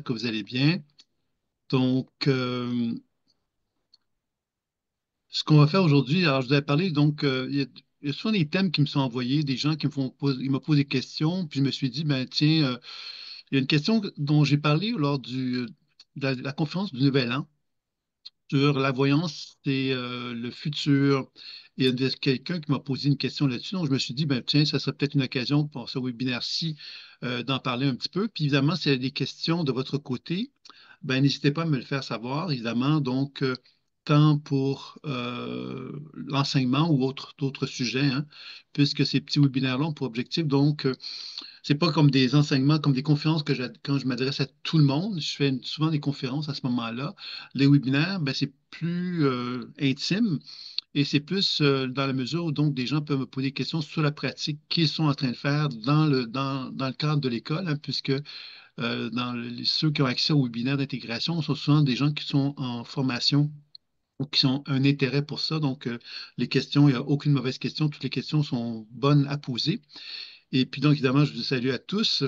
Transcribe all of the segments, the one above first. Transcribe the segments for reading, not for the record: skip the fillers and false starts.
que vous allez bien. Donc, ce qu'on va faire aujourd'hui, alors je vous avais parlé, donc, il y a souvent des thèmes qui me sont envoyés, des gens qui ils me posent des questions, puis je me suis dit, ben tiens, il y a une question dont j'ai parlé lors de la conférence du Nouvel An sur la voyance et le futur. Et il y a quelqu'un qui m'a posé une question là-dessus, donc je me suis dit, ben tiens, ça serait peut-être une occasion pour ce webinaire-ci d'en parler un petit peu. Puis évidemment, s'il y a des questions de votre côté, ben, n'hésitez pas à me le faire savoir, évidemment. Donc, tant pour l'enseignement ou d'autres sujets, hein, puisque ces petits webinaires-là ont pour objectif, donc, c'est pas comme des enseignements, comme des conférences quand je m'adresse à tout le monde. Je fais souvent des conférences à ce moment-là. Les webinaires, ben, c'est plus intime et c'est plus dans la mesure où donc des gens peuvent me poser des questions sur la pratique qu'ils sont en train de faire dans le cadre de l'école, hein, puisque ceux qui ont accès au webinaire d'intégration sont souvent des gens qui sont en formation ou qui ont un intérêt pour ça. Donc, les questions, il n'y a aucune mauvaise question. Toutes les questions sont bonnes à poser. Et puis, donc, évidemment, je vous salue à tous.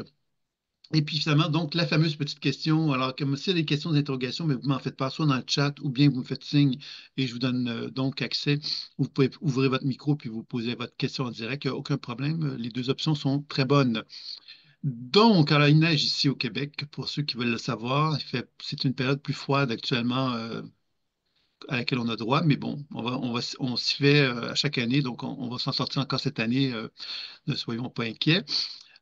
Et puis, finalement, donc, la fameuse petite question. Alors, comme s'il y a des questions d'interrogation, mais vous m'en faites pas soit dans le chat ou bien vous me faites signe et je vous donne donc accès. Vous pouvez ouvrir votre micro puis vous poser votre question en direct. Il n'y a aucun problème. Les deux options sont très bonnes. Donc, alors, il neige ici au Québec, pour ceux qui veulent le savoir. C'est une période plus froide actuellement à laquelle on a droit, mais bon, on s'y fait à chaque année, donc on va s'en sortir encore cette année, ne soyons pas inquiets.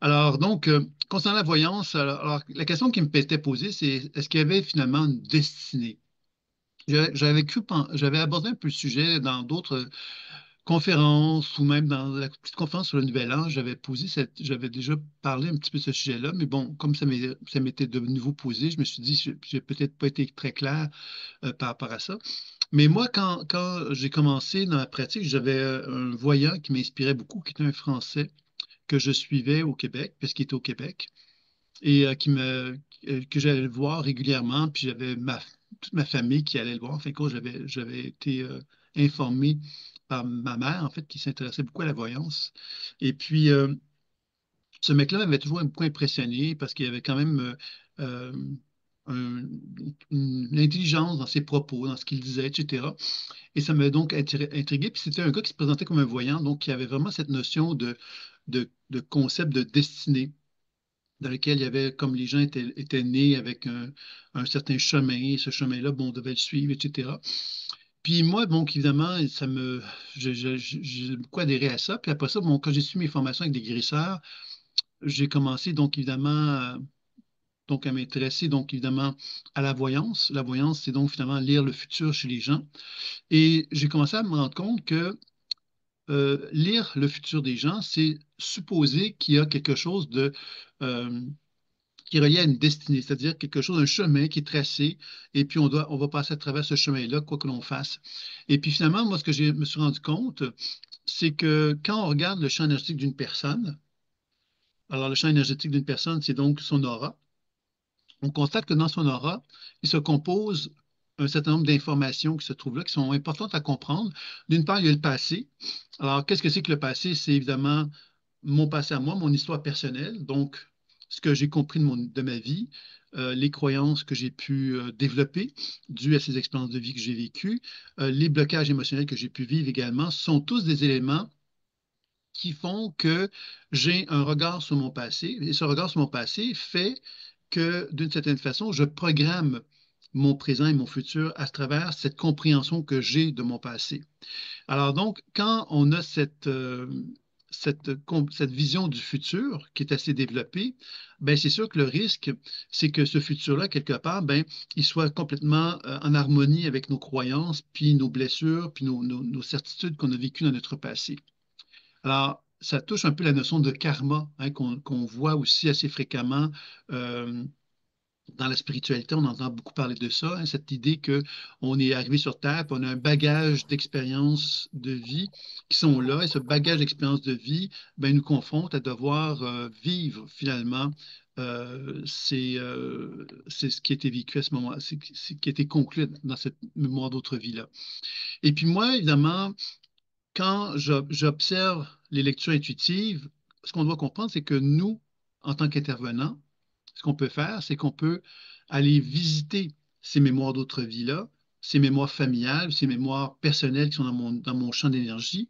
Alors, donc, concernant la voyance, alors, la question qui me était posée, c'est est-ce qu'il y avait finalement une destinée? J'avais abordé un peu le sujet dans d'autres conférence ou même dans la petite conférence sur le Nouvel An, j'avais déjà parlé un petit peu de ce sujet-là, mais bon, comme ça m'était de nouveau posé, je me suis dit, j'ai peut-être pas été très clair par rapport à ça. Mais moi, quand j'ai commencé dans la pratique, j'avais un voyant qui m'inspirait beaucoup, qui était un Français que je suivais au Québec, parce qu'il était au Québec, et que j'allais le voir régulièrement, puis toute ma famille qui allait le voir. En fin de compte, j'avais été informé par ma mère, en fait, qui s'intéressait beaucoup à la voyance. Et puis, ce mec-là m'avait toujours beaucoup impressionné parce qu'il avait quand même euh, un- une intelligence dans ses propos, dans ce qu'il disait, etc. Et ça m'a donc intrigué. Puis c'était un gars qui se présentait comme un voyant, donc qui avait vraiment cette notion de concept de destinée dans lequel il y avait, comme les gens étaient nés avec un certain chemin, et ce chemin-là, bon, on devait le suivre, etc. Puis moi, donc, évidemment, j'ai beaucoup adhéré à ça. Puis après ça, bon, quand j'ai suivi mes formations avec des guérisseurs, j'ai commencé, donc, évidemment, donc, à m'intéresser, donc, évidemment, à la voyance. La voyance, c'est donc, finalement, lire le futur chez les gens. Et j'ai commencé à me rendre compte que lire le futur des gens, c'est supposer qu'il y a quelque chose euh, qui est relié à une destinée, c'est-à-dire quelque chose, un chemin qui est tracé, et puis on va passer à travers ce chemin-là, quoi que l'on fasse. Et puis finalement, moi, ce que je me suis rendu compte, c'est que quand on regarde le champ énergétique d'une personne, alors le champ énergétique d'une personne, c'est donc son aura, on constate que dans son aura, il se compose un certain nombre d'informations qui se trouvent là, qui sont importantes à comprendre. D'une part, il y a le passé. Alors, qu'est-ce que c'est que le passé? C'est évidemment mon passé à moi, mon histoire personnelle, donc ce que j'ai compris de ma vie, les croyances que j'ai pu développer dues à ces expériences de vie que j'ai vécues, les blocages émotionnels que j'ai pu vivre également, sont tous des éléments qui font que j'ai un regard sur mon passé. Et ce regard sur mon passé fait que, d'une certaine façon, je programme mon présent et mon futur à travers cette compréhension que j'ai de mon passé. Alors donc, quand on a cette vision du futur qui est assez développée, ben c'est sûr que le risque, c'est que ce futur-là, quelque part, ben, il soit complètement en harmonie avec nos croyances, puis nos blessures, puis nos certitudes qu'on a vécues dans notre passé. Alors, ça touche un peu la notion de karma, hein, qu'on voit aussi assez fréquemment euh, dans la spiritualité. On entend beaucoup parler de ça, hein, cette idée que on est arrivé sur Terre, puis on a un bagage d'expériences de vie qui sont là, et ce bagage d'expériences de vie, ben, nous confronte à devoir vivre finalement. C'est ce qui a été vécu à ce moment, c'est ce qui a été conclu dans cette mémoire d'autre vie-là. Et puis moi, évidemment, quand j'observe les lectures intuitives, ce qu'on doit comprendre, c'est que nous, en tant qu'intervenants, ce qu'on peut faire, c'est qu'on peut aller visiter ces mémoires d'autres vies-là, ces mémoires familiales, ces mémoires personnelles qui sont dans mon champ d'énergie,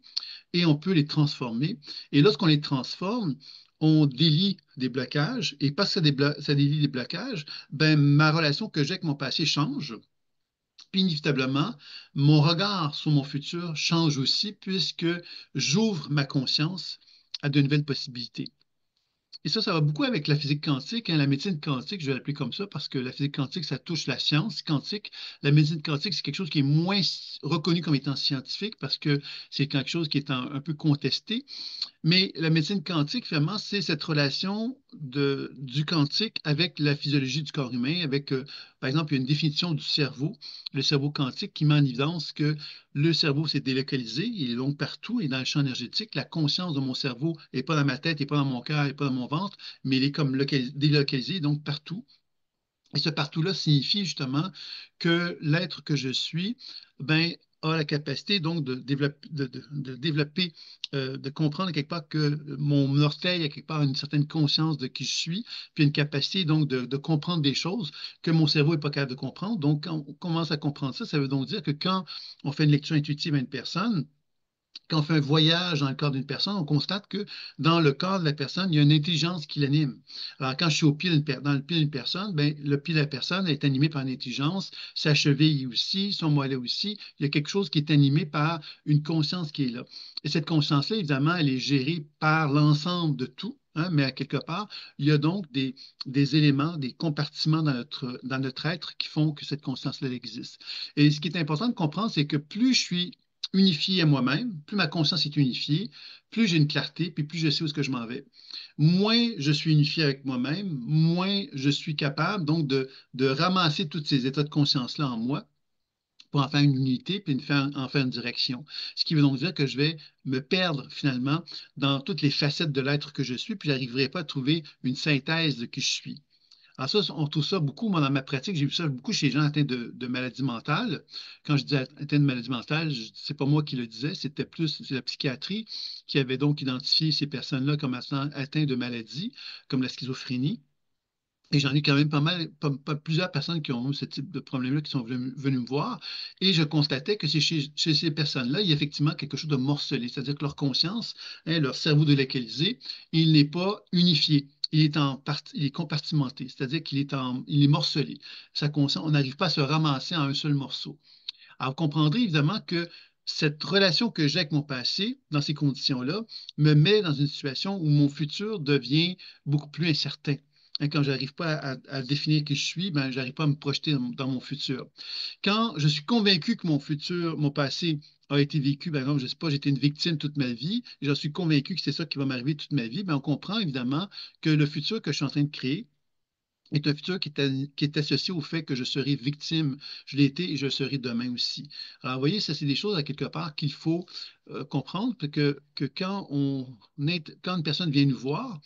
et on peut les transformer. Et lorsqu'on les transforme, on délie des blocages, et parce que ça délie des blocages, ben, ma relation que j'ai avec mon passé change. Puis inévitablement, mon regard sur mon futur change aussi puisque j'ouvre ma conscience à de nouvelles possibilités. Et ça va beaucoup avec la physique quantique, hein, la médecine quantique, je vais l'appeler comme ça, parce que la physique quantique, ça touche la science quantique. La médecine quantique, c'est quelque chose qui est moins reconnu comme étant scientifique, parce que c'est quelque chose qui est un peu contesté. Mais la médecine quantique, finalement, c'est cette relation du quantique avec la physiologie du corps humain, avec, par exemple, il y a une définition du cerveau, le cerveau quantique, qui met en évidence que le cerveau s'est délocalisé, il est donc partout, et dans le champ énergétique. La conscience de mon cerveau n'est pas dans ma tête, n'est pas dans mon cœur, n'est pas dans mon ventre, mais il est comme délocalisé, donc partout. Et ce partout-là signifie justement que l'être que je suis, ben, a la capacité donc de développer, de comprendre quelque part que mon orteil a quelque part une certaine conscience de qui je suis, puis une capacité donc de comprendre des choses que mon cerveau n'est pas capable de comprendre. Donc, quand on commence à comprendre ça, ça veut donc dire que quand on fait une lecture intuitive à une personne, quand on fait un voyage dans le corps d'une personne, on constate que dans le corps de la personne, il y a une intelligence qui l'anime. Alors, quand je suis dans le pied d'une personne, ben, le pied de la personne est animé par une intelligence, sa cheville aussi, son mollet aussi. Il y a quelque chose qui est animé par une conscience qui est là. Et cette conscience-là, évidemment, elle est gérée par l'ensemble de tout. Hein, mais à quelque part, il y a donc des éléments, des compartiments dans notre être qui font que cette conscience-là existe. Et ce qui est important de comprendre, c'est que plus je suis unifié à moi-même, plus ma conscience est unifiée, plus j'ai une clarté, puis plus je sais où est-ce que je m'en vais. Moins je suis unifié avec moi-même, moins je suis capable donc de ramasser tous ces états de conscience-là en moi pour en faire une unité, puis en faire une direction. Ce qui veut donc dire que je vais me perdre finalement dans toutes les facettes de l'être que je suis, puis je n'arriverai pas à trouver une synthèse de qui je suis. Alors ça, on trouve ça beaucoup, moi, dans ma pratique, j'ai vu ça beaucoup chez les gens atteints de maladies mentales. Quand je dis atteints de maladies mentales, c'est pas moi qui le disais, c'est la psychiatrie qui avait donc identifié ces personnes-là comme atteints de maladies, comme la schizophrénie. Et j'en ai quand même pas mal, plusieurs personnes qui ont eu ce type de problème-là qui sont venues me voir. Et je constatais que chez ces personnes-là, il y a effectivement quelque chose de morcelé, c'est-à-dire que leur conscience, hein, leur cerveau délocalisé, il n'est pas unifié. Il est compartimenté, c'est-à-dire il est morcelé. Sa conscience, on n'arrive pas à se ramasser en un seul morceau. Alors, vous comprendrez évidemment que cette relation que j'ai avec mon passé, dans ces conditions-là, me met dans une situation où mon futur devient beaucoup plus incertain. Hein, quand je n'arrive pas à définir qui je suis, ben, je n'arrive pas à me projeter dans mon futur. Quand je suis convaincu que mon futur, mon passé a été vécu, par exemple, je ne sais pas, j'ai été une victime toute ma vie, et je suis convaincu que c'est ça qui va m'arriver toute ma vie, ben, on comprend évidemment que le futur que je suis en train de créer, est un futur qui est associé au fait que je serai victime. Je l'ai été et je le serai demain aussi. Alors, vous voyez, ça, c'est des choses à quelque part qu'il faut comprendre, que quand une personne vient nous voir,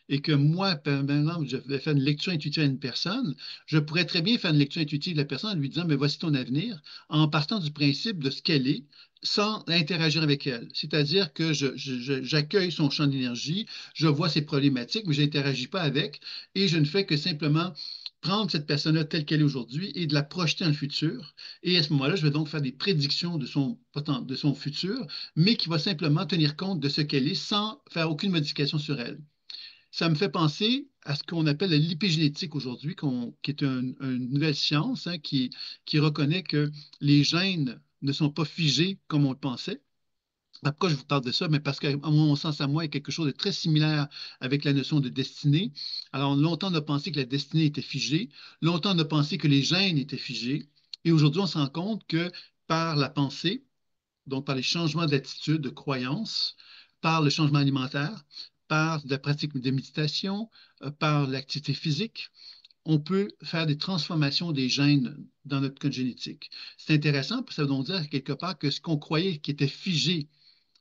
et que moi, par exemple, je vais faire une lecture intuitive à une personne, je pourrais très bien faire une lecture intuitive de la personne en lui disant, mais voici ton avenir, en partant du principe de ce qu'elle est, sans interagir avec elle. C'est-à-dire que j'accueille son champ d'énergie, je vois ses problématiques, mais je n'interagis pas avec, et je ne fais que simplement prendre cette personne-là telle qu'elle est aujourd'hui et de la projeter dans le futur. Et à ce moment-là, je vais donc faire des prédictions de son futur, mais qui va simplement tenir compte de ce qu'elle est sans faire aucune modification sur elle. Ça me fait penser à ce qu'on appelle la lipégénétique aujourd'hui, qui est une nouvelle science, hein, qui reconnaît que les gènes ne sont pas figés comme on le pensait. Pourquoi je vous parle de ça? Mais parce qu'à mon sens, à moi, il y a quelque chose de très similaire avec la notion de destinée. Alors, longtemps, on a pensé que la destinée était figée. Longtemps, on a pensé que les gènes étaient figés. Et aujourd'hui, on se rend compte que par la pensée, donc par les changements d'attitude, de croyance, par le changement alimentaire, par la pratique de méditation, par l'activité physique, on peut faire des transformations des gènes dans notre code génétique. C'est intéressant, parce que ça veut donc dire quelque part que ce qu'on croyait qui était figé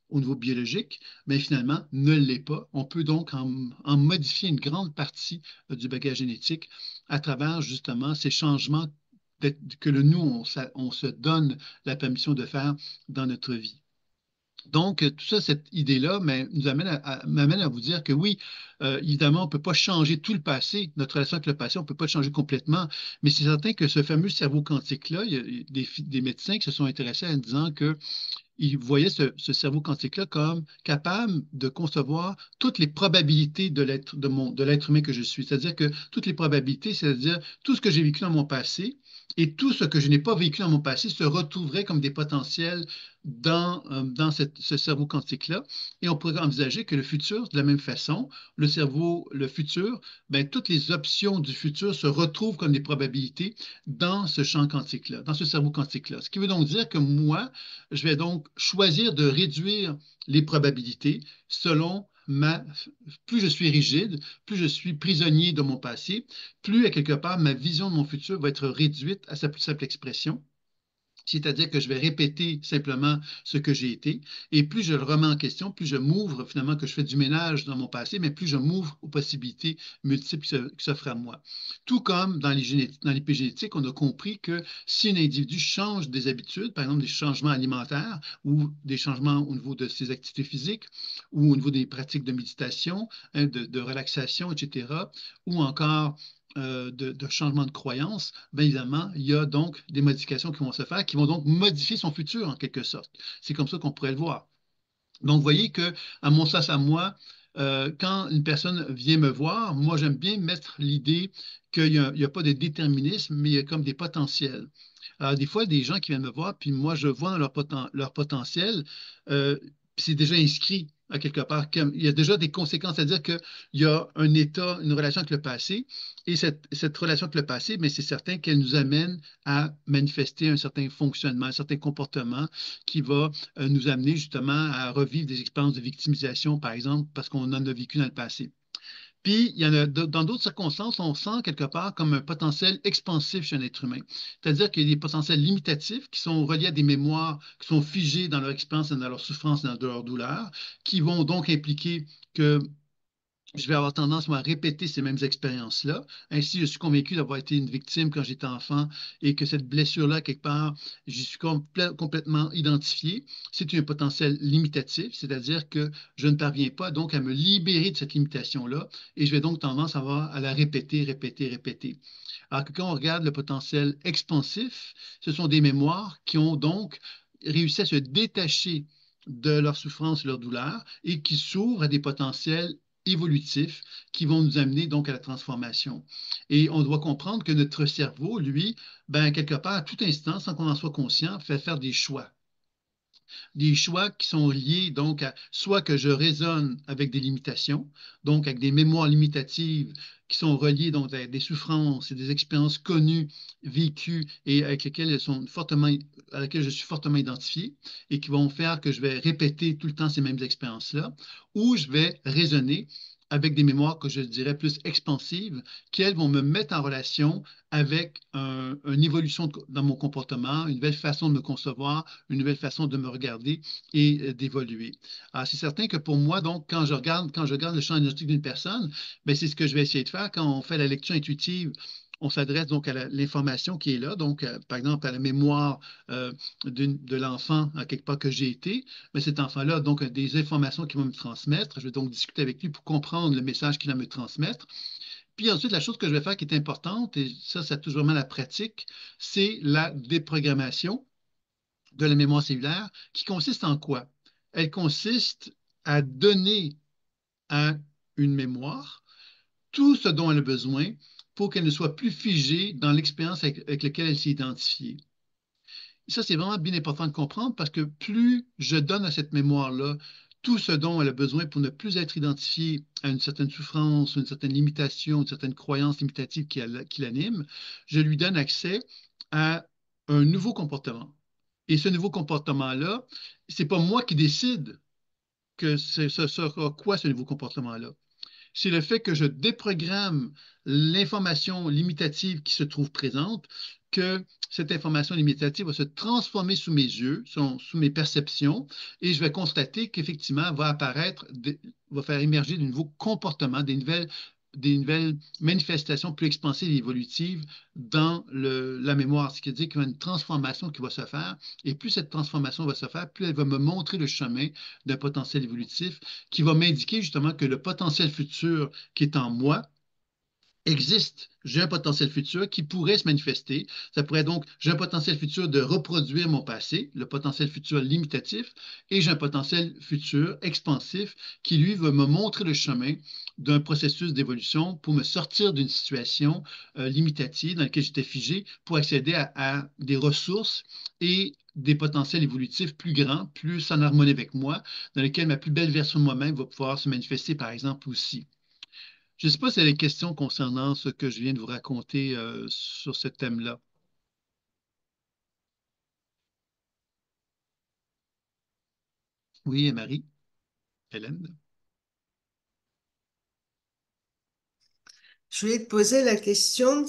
au niveau biologique, mais finalement ne l'est pas. On peut donc en modifier une grande partie du bagage génétique à travers justement ces changements que nous, on se donne la permission de faire dans notre vie. Donc, tout ça, cette idée-là nous amène m'amène à vous dire que oui, évidemment, on ne peut pas changer tout le passé, notre relation avec le passé, on ne peut pas le changer complètement, mais c'est certain que ce fameux cerveau quantique-là, il y a des médecins qui se sont intéressés en disant que il voyait ce cerveau quantique-là comme capable de concevoir toutes les probabilités de l'être humain que je suis. C'est-à-dire que toutes les probabilités, c'est-à-dire tout ce que j'ai vécu dans mon passé et tout ce que je n'ai pas vécu dans mon passé se retrouverait comme des potentiels dans ce cerveau quantique-là. Et on pourrait envisager que le futur, de la même façon, le futur, ben, toutes les options du futur se retrouvent comme des probabilités dans ce champ quantique-là, dans ce cerveau quantique-là. Ce qui veut donc dire que moi, je vais donc choisir de réduire les probabilités selon plus je suis rigide, plus je suis prisonnier de mon passé, plus à quelque part ma vision de mon futur va être réduite à sa plus simple expression. C'est-à-dire que je vais répéter simplement ce que j'ai été. Et plus je le remets en question, plus je m'ouvre, finalement, que je fais du ménage dans mon passé, mais plus je m'ouvre aux possibilités multiples qui s'offrent à moi. Tout comme dans l'épigénétique, on a compris que si un individu change des habitudes, par exemple des changements alimentaires ou des changements au niveau de ses activités physiques ou au niveau des pratiques de méditation, hein, de relaxation, etc., ou encore de changement de croyance, bien évidemment, il y a donc des modifications qui vont se faire, qui vont donc modifier son futur en quelque sorte. C'est comme ça qu'on pourrait le voir. Donc, vous voyez que, à mon sens, à moi, quand une personne vient me voir, moi, j'aime bien mettre l'idée qu'il n'y a pas de déterminisme, mais il y a comme des potentiels. Alors, des fois, des gens qui viennent me voir, puis moi, je vois dans leur potentiel, euh, puis c'est déjà inscrit à quelque part. Il y a déjà des conséquences, c'est-à-dire qu'il y a un état, une relation avec le passé, et cette relation avec le passé, mais c'est certain qu'elle nous amène à manifester un certain fonctionnement, un certain comportement qui va nous amener justement à revivre des expériences de victimisation, par exemple, parce qu'on en a vécu dans le passé. Puis, il y en a dans d'autres circonstances, on sent quelque part comme un potentiel expansif chez un être humain. C'est-à-dire qu'il y a des potentiels limitatifs qui sont reliés à des mémoires qui sont figées dans leur expérience, dans leur souffrance, dans leur douleur, qui vont donc impliquer que je vais avoir tendance, moi, à répéter ces mêmes expériences-là. Ainsi, je suis convaincu d'avoir été une victime quand j'étais enfant et que cette blessure-là, quelque part, j'y suis complètement identifié. C'est un potentiel limitatif, c'est-à-dire que je ne parviens pas donc à me libérer de cette limitation-là et je vais donc tendance à la répéter, répéter, répéter. Alors que quand on regarde le potentiel expansif, ce sont des mémoires qui ont donc réussi à se détacher de leur souffrance et leur douleur et qui s'ouvrent à des potentiels évolutifs qui vont nous amener donc à la transformation. Et on doit comprendre que notre cerveau, lui, ben, quelque part, à tout instant, sans qu'on en soit conscient, fait faire des choix qui sont liés donc à soit que je raisonne avec des limitations, donc avec des mémoires limitatives qui sont reliées donc à des souffrances et des expériences connues, vécues et avec lesquelles à laquelle je suis fortement identifié et qui vont faire que je vais répéter tout le temps ces mêmes expériences-là, ou je vais raisonner avec des mémoires que je dirais plus expansives, qui, elles, vont me mettre en relation avec une évolution dans mon comportement, une nouvelle façon de me concevoir, une nouvelle façon de me regarder et d'évoluer. Alors, c'est certain que pour moi, donc, quand je regarde le champ énergétique d'une personne, ben, c'est ce que je vais essayer de faire quand on fait la lecture intuitive. On s'adresse donc à l'information qui est là, donc par exemple à la mémoire de l'enfant à quelque part que j'ai été, mais cet enfant-là a donc des informations qu'il va me transmettre. Je vais donc discuter avec lui pour comprendre le message qu'il a à me transmettre. Puis ensuite, la chose que je vais faire qui est importante, et ça touche vraiment la pratique, c'est la déprogrammation de la mémoire cellulaire, qui consiste en quoi? Elle consiste à donner à une mémoire tout ce dont elle a besoin pour qu'elle ne soit plus figée dans l'expérience avec laquelle elle s'est identifiée. Et ça, c'est vraiment bien important de comprendre parce que plus je donne à cette mémoire-là tout ce dont elle a besoin pour ne plus être identifiée à une certaine souffrance, une certaine limitation, une certaine croyance limitative qui l'anime, je lui donne accès à un nouveau comportement. Et ce nouveau comportement-là, c'est pas moi qui décide que ce sera quoi ce nouveau comportement-là. C'est le fait que je déprogramme l'information limitative qui se trouve présente, que cette information limitative va se transformer sous mes yeux, sous mes perceptions, et je vais constater qu'effectivement va faire émerger de nouveaux comportements, des nouvelles des nouvelles manifestations plus expansives et évolutives dans la mémoire. Ce qui veut dire qu'il y a une transformation qui va se faire. Et plus cette transformation va se faire, plus elle va me montrer le chemin d'un potentiel évolutif qui va m'indiquer justement que le potentiel futur qui est en moi existe. J'ai un potentiel futur qui pourrait se manifester. Ça pourrait donc, j'ai un potentiel futur de reproduire mon passé, le potentiel futur limitatif, et j'ai un potentiel futur expansif qui, lui, va me montrer le chemin d'un processus d'évolution pour me sortir d'une situation limitative dans laquelle j'étais figé pour accéder à des ressources et des potentiels évolutifs plus grands, plus en harmonie avec moi, dans lesquels ma plus belle version de moi-même va pouvoir se manifester, par exemple, aussi. Je ne sais pas si y a des questions concernant ce que je viens de vous raconter sur ce thème-là. Oui, Marie, Hélène. Je voulais te poser la question de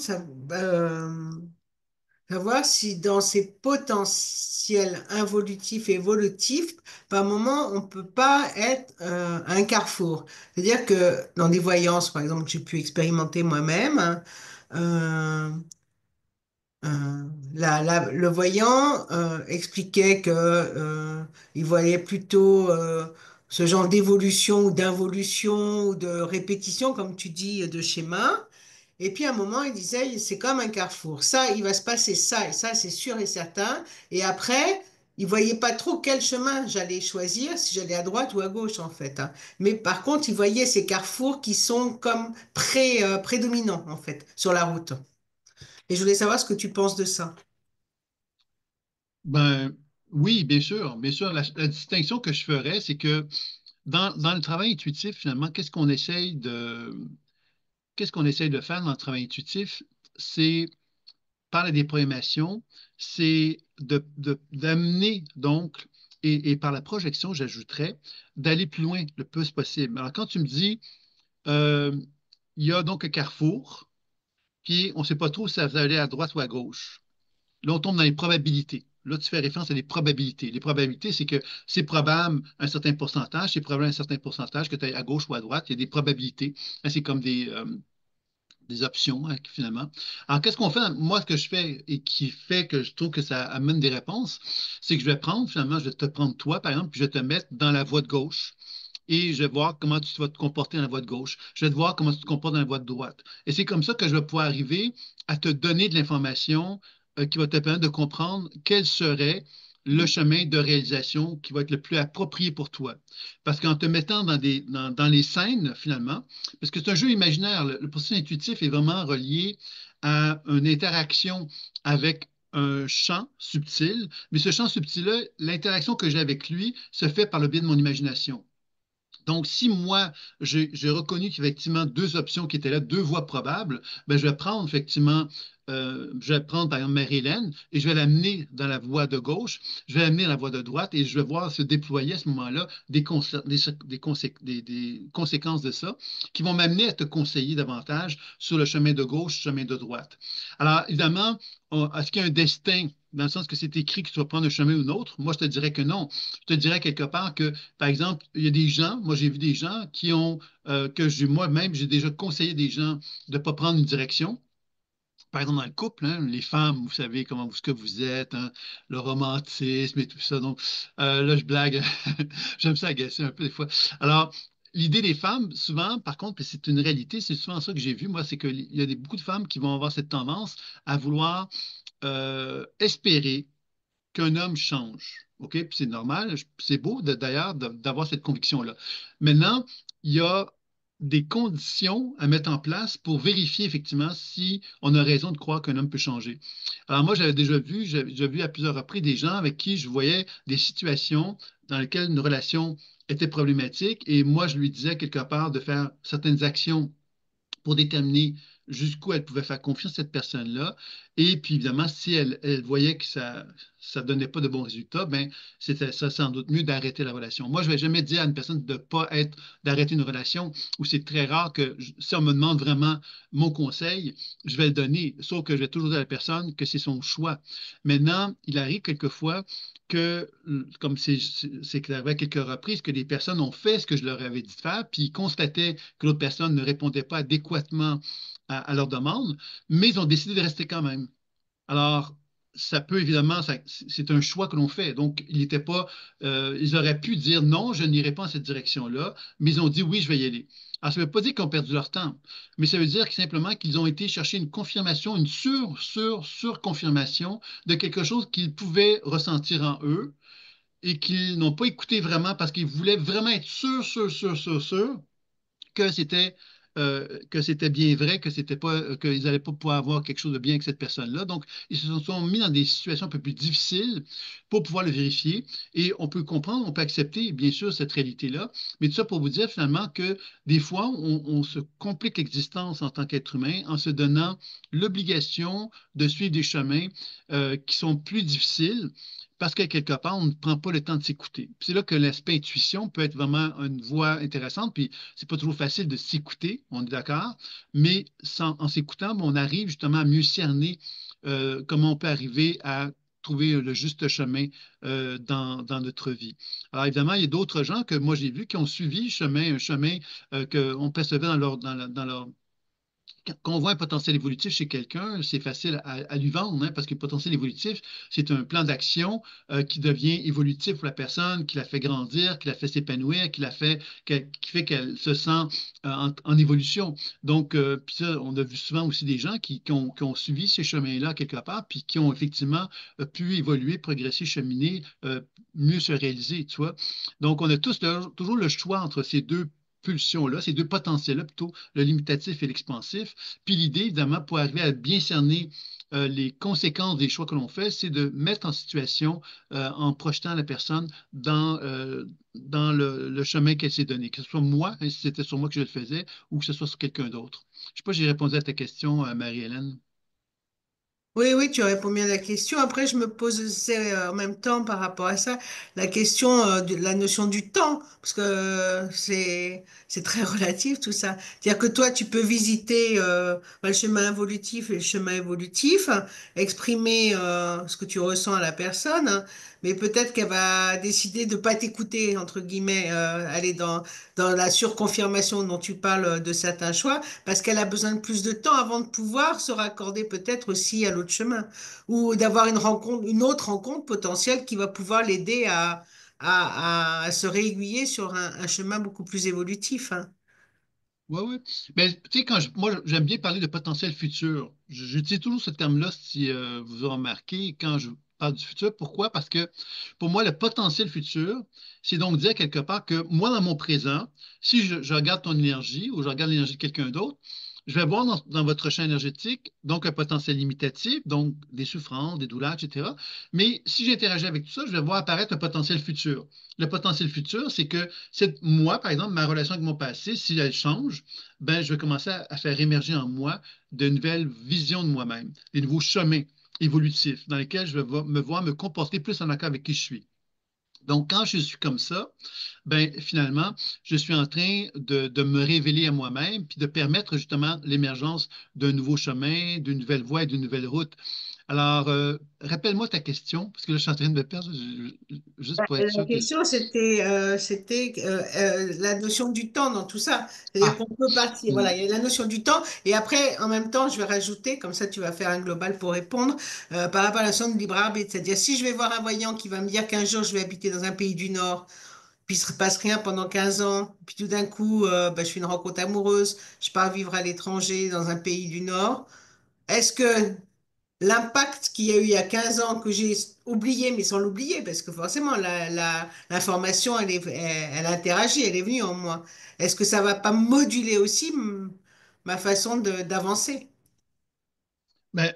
savoir si dans ces potentiels involutifs et évolutifs, par moment, on ne peut pas être à un carrefour. C'est-à-dire que dans des voyances, par exemple, que j'ai pu expérimenter moi-même, hein, euh, le voyant expliquait que il voyait plutôt ce genre d'évolution ou d'involution ou de répétition, comme tu dis, de schéma. Et puis à un moment, il disait, c'est comme un carrefour. Ça, il va se passer ça et ça, c'est sûr et certain. Et après, il voyait pas trop quel chemin j'allais choisir, si j'allais à droite ou à gauche en fait, hein. Mais par contre, il voyait ces carrefours qui sont comme prédominants en fait sur la route. Et je voulais savoir ce que tu penses de ça. Ben, oui, bien sûr. Bien sûr, la distinction que je ferais, c'est que dans le travail intuitif, finalement, qu'est-ce qu'on essaye de faire dans le travail intuitif? C'est, par la déprogrammation, c'est d'amener donc, et par la projection, j'ajouterais, d'aller plus loin le plus possible. Alors, quand tu me dis, euh, il y a donc un carrefour, puis on ne sait pas trop si ça va aller à droite ou à gauche. Là, on tombe dans les probabilités. Là, tu fais référence à des probabilités. Les probabilités, c'est que c'est probable un certain pourcentage, c'est probable un certain pourcentage que tu ailles à gauche ou à droite. Il y a des probabilités. Hein, c'est comme des options, hein, finalement. Alors, qu'est-ce qu'on fait? Moi, ce que je fais et qui fait que je trouve que ça amène des réponses, c'est que je vais prendre, finalement, je vais te prendre toi, par exemple, puis je vais te mettre dans la voie de gauche et je vais voir comment tu vas te comporter dans la voie de gauche. Je vais te voir comment tu te comportes dans la voie de droite. Et c'est comme ça que je vais pouvoir arriver à te donner de l'information qui va te permettre de comprendre quel serait le chemin de réalisation qui va être le plus approprié pour toi. Parce qu'en te mettant dans les scènes, finalement, parce que c'est un jeu imaginaire, le processus intuitif est vraiment relié à une interaction avec un champ subtil, mais ce champ subtil-là, l'interaction que j'ai avec lui se fait par le biais de mon imagination. Donc, si moi, j'ai reconnu qu'effectivement deux options qui étaient là, deux voies probables, ben, je vais prendre effectivement, je vais prendre par exemple Mary-Hélène et je vais l'amener dans la voie de gauche, je vais l'amener dans la voie de droite et je vais voir se déployer à ce moment-là des conséquences de ça qui vont m'amener à te conseiller davantage sur le chemin de gauche, chemin de droite. Alors, évidemment, est-ce qu'il y a un destin? Dans le sens que c'est écrit que tu vas prendre un chemin ou un autre, moi je te dirais que non. Je te dirais quelque part que par exemple, il y a des gens, moi j'ai vu des gens qui ont, moi-même, j'ai déjà conseillé des gens de ne pas prendre une direction. Par exemple, dans le couple, hein, les femmes, vous savez ce que vous êtes, hein, le romantisme et tout ça. Donc, là, je blague. J'aime ça agacer un peu des fois. Alors, l'idée des femmes, souvent, par contre, puis c'est une réalité, c'est souvent ça que j'ai vu, moi, c'est qu'il y a beaucoup de femmes qui vont avoir cette tendance à vouloir espérer qu'un homme change. OK? Puis c'est normal, c'est beau d'ailleurs d'avoir cette conviction-là. Maintenant, il y a des conditions à mettre en place pour vérifier effectivement si on a raison de croire qu'un homme peut changer. Alors moi, j'avais déjà vu à plusieurs reprises des gens avec qui je voyais des situations dans lesquelles une relation était problématique et moi, je lui disais quelque part de faire certaines actions pour déterminer jusqu'où elle pouvait faire confiance à cette personne-là. Et puis, évidemment, si elle voyait que ça donnait pas de bons résultats, ben, c'était ça sans doute mieux d'arrêter la relation. Moi, je vais jamais dire à une personne de pas être, d'arrêter une relation où c'est très rare que, si on me demande vraiment mon conseil, je vais le donner. Sauf que je vais toujours dire à la personne que c'est son choix. Maintenant, il arrive quelquefois que, comme c'est arrivé à quelques reprises, que des personnes ont fait ce que je leur avais dit de faire, puis ils constataient que l'autre personne ne répondait pas adéquatement à leur demande, mais ils ont décidé de rester quand même. Alors, ça peut évidemment, c'est un choix que l'on fait. Donc, il n'était pas, ils auraient pu dire non, je n'irai pas en cette direction-là, mais ils ont dit oui, je vais y aller. Alors, ça ne veut pas dire qu'ils ont perdu leur temps, mais ça veut dire que simplement qu'ils ont été chercher une confirmation, une sur-confirmation de quelque chose qu'ils pouvaient ressentir en eux et qu'ils n'ont pas écouté vraiment parce qu'ils voulaient vraiment être sûrs que c'était bien vrai, que c'était pas, qu'ils n'allaient pas pouvoir avoir quelque chose de bien avec cette personne-là. Donc, ils se sont mis dans des situations un peu plus difficiles pour pouvoir le vérifier. Et on peut comprendre, on peut accepter, bien sûr, cette réalité-là. Mais tout ça pour vous dire finalement que des fois, on se complique l'existence en tant qu'être humain en se donnant l'obligation de suivre des chemins qui sont plus difficiles parce que quelque part, on ne prend pas le temps de s'écouter. C'est là que l'aspect intuition peut être vraiment une voie intéressante. Puis c'est pas toujours facile de s'écouter, on est d'accord, mais en s'écoutant, ben, on arrive justement à mieux cerner comment on peut arriver à trouver le juste chemin dans notre vie. Alors évidemment, il y a d'autres gens que moi j'ai vus qui ont suivi un chemin qu'on percevait dans leur quand on voit un potentiel évolutif chez quelqu'un, c'est facile à lui vendre, hein, parce que le potentiel évolutif, c'est un plan d'action qui devient évolutif pour la personne, qui la fait grandir, qui la fait s'épanouir, qui fait qu'elle se sent en évolution. Donc, puis ça, on a vu souvent aussi des gens qui ont suivi ces chemins-là quelque part, puis qui ont effectivement pu évoluer, progresser, cheminer, mieux se réaliser, tu vois. Donc, on a toujours le choix entre ces deux pulsions-là, ces deux potentiels-là, plutôt le limitatif et l'expansif. Puis l'idée, évidemment, pour arriver à bien cerner les conséquences des choix que l'on fait, c'est de mettre en situation en projetant la personne dans le chemin qu'elle s'est donné, que ce soit moi, hein, si c'était sur moi que je le faisais, ou que ce soit sur quelqu'un d'autre. Je ne sais pas si j'ai répondu à ta question, Marie-Hélène. Oui, oui, tu réponds bien à la question. Après, je me pose en même temps par rapport à ça la question de la notion du temps, parce que c'est très relatif tout ça. C'est-à-dire que toi, tu peux visiter le chemin involutif et le chemin évolutif, exprimer ce que tu ressens à la personne, hein, mais peut-être qu'elle va décider de pas t'écouter entre guillemets, aller dans la surconfirmation dont tu parles de certains choix parce qu'elle a besoin de plus de temps avant de pouvoir se raccorder peut-être aussi à l'autre chemin ou d'avoir une rencontre, une autre rencontre potentielle qui va pouvoir l'aider à se réaiguiller sur un chemin beaucoup plus évolutif, hein. Oui, oui. Mais tu sais, moi, j'aime bien parler de potentiel futur. J'utilise toujours ce terme-là, si vous avez remarqué, quand je parle du futur. Pourquoi? Parce que pour moi, le potentiel futur, c'est donc dire quelque part que moi, dans mon présent, si je regarde ton énergie ou je regarde l'énergie de quelqu'un d'autre, je vais voir dans votre champ énergétique donc un potentiel limitatif, donc des souffrances, des douleurs, etc. Mais si j'interagis avec tout ça, je vais voir apparaître un potentiel futur. Le potentiel futur, c'est que moi, par exemple, ma relation avec mon passé, si elle change, ben, je vais commencer à faire émerger en moi de nouvelles visions de moi-même, des nouveaux chemins évolutifs dans lesquels je vais me voir me comporter plus en accord avec qui je suis. Donc, quand je suis comme ça, ben, finalement, je suis en train de me révéler à moi-même, puis de permettre justement l'émergence d'un nouveau chemin, d'une nouvelle voie et d'une nouvelle route. Alors, rappelle-moi ta question, parce que là, je suis en train de me perdre, juste pour être La sûr que... question, c'était la notion du temps dans tout ça. C'est-à-dire Ah, qu'on peut partir. Voilà, il y a la notion du temps. Et après, en même temps, je vais rajouter, comme ça, tu vas faire un global pour répondre, par rapport à la notion de libre arbitre. C'est-à-dire, si je vais voir un voyant qui va me dire qu'un jour, je vais habiter dans un pays du Nord, puis il se passe rien pendant 15 ans, puis tout d'un coup, ben, je fais une rencontre amoureuse, je pars vivre à l'étranger dans un pays du Nord. Est-ce que l'impact qu'il y a eu il y a 15 ans que j'ai oublié, mais sans l'oublier, parce que forcément, l'information, elle interagit, elle est venue en moi. Est-ce que ça va pas moduler aussi ma façon d'avancer? ben,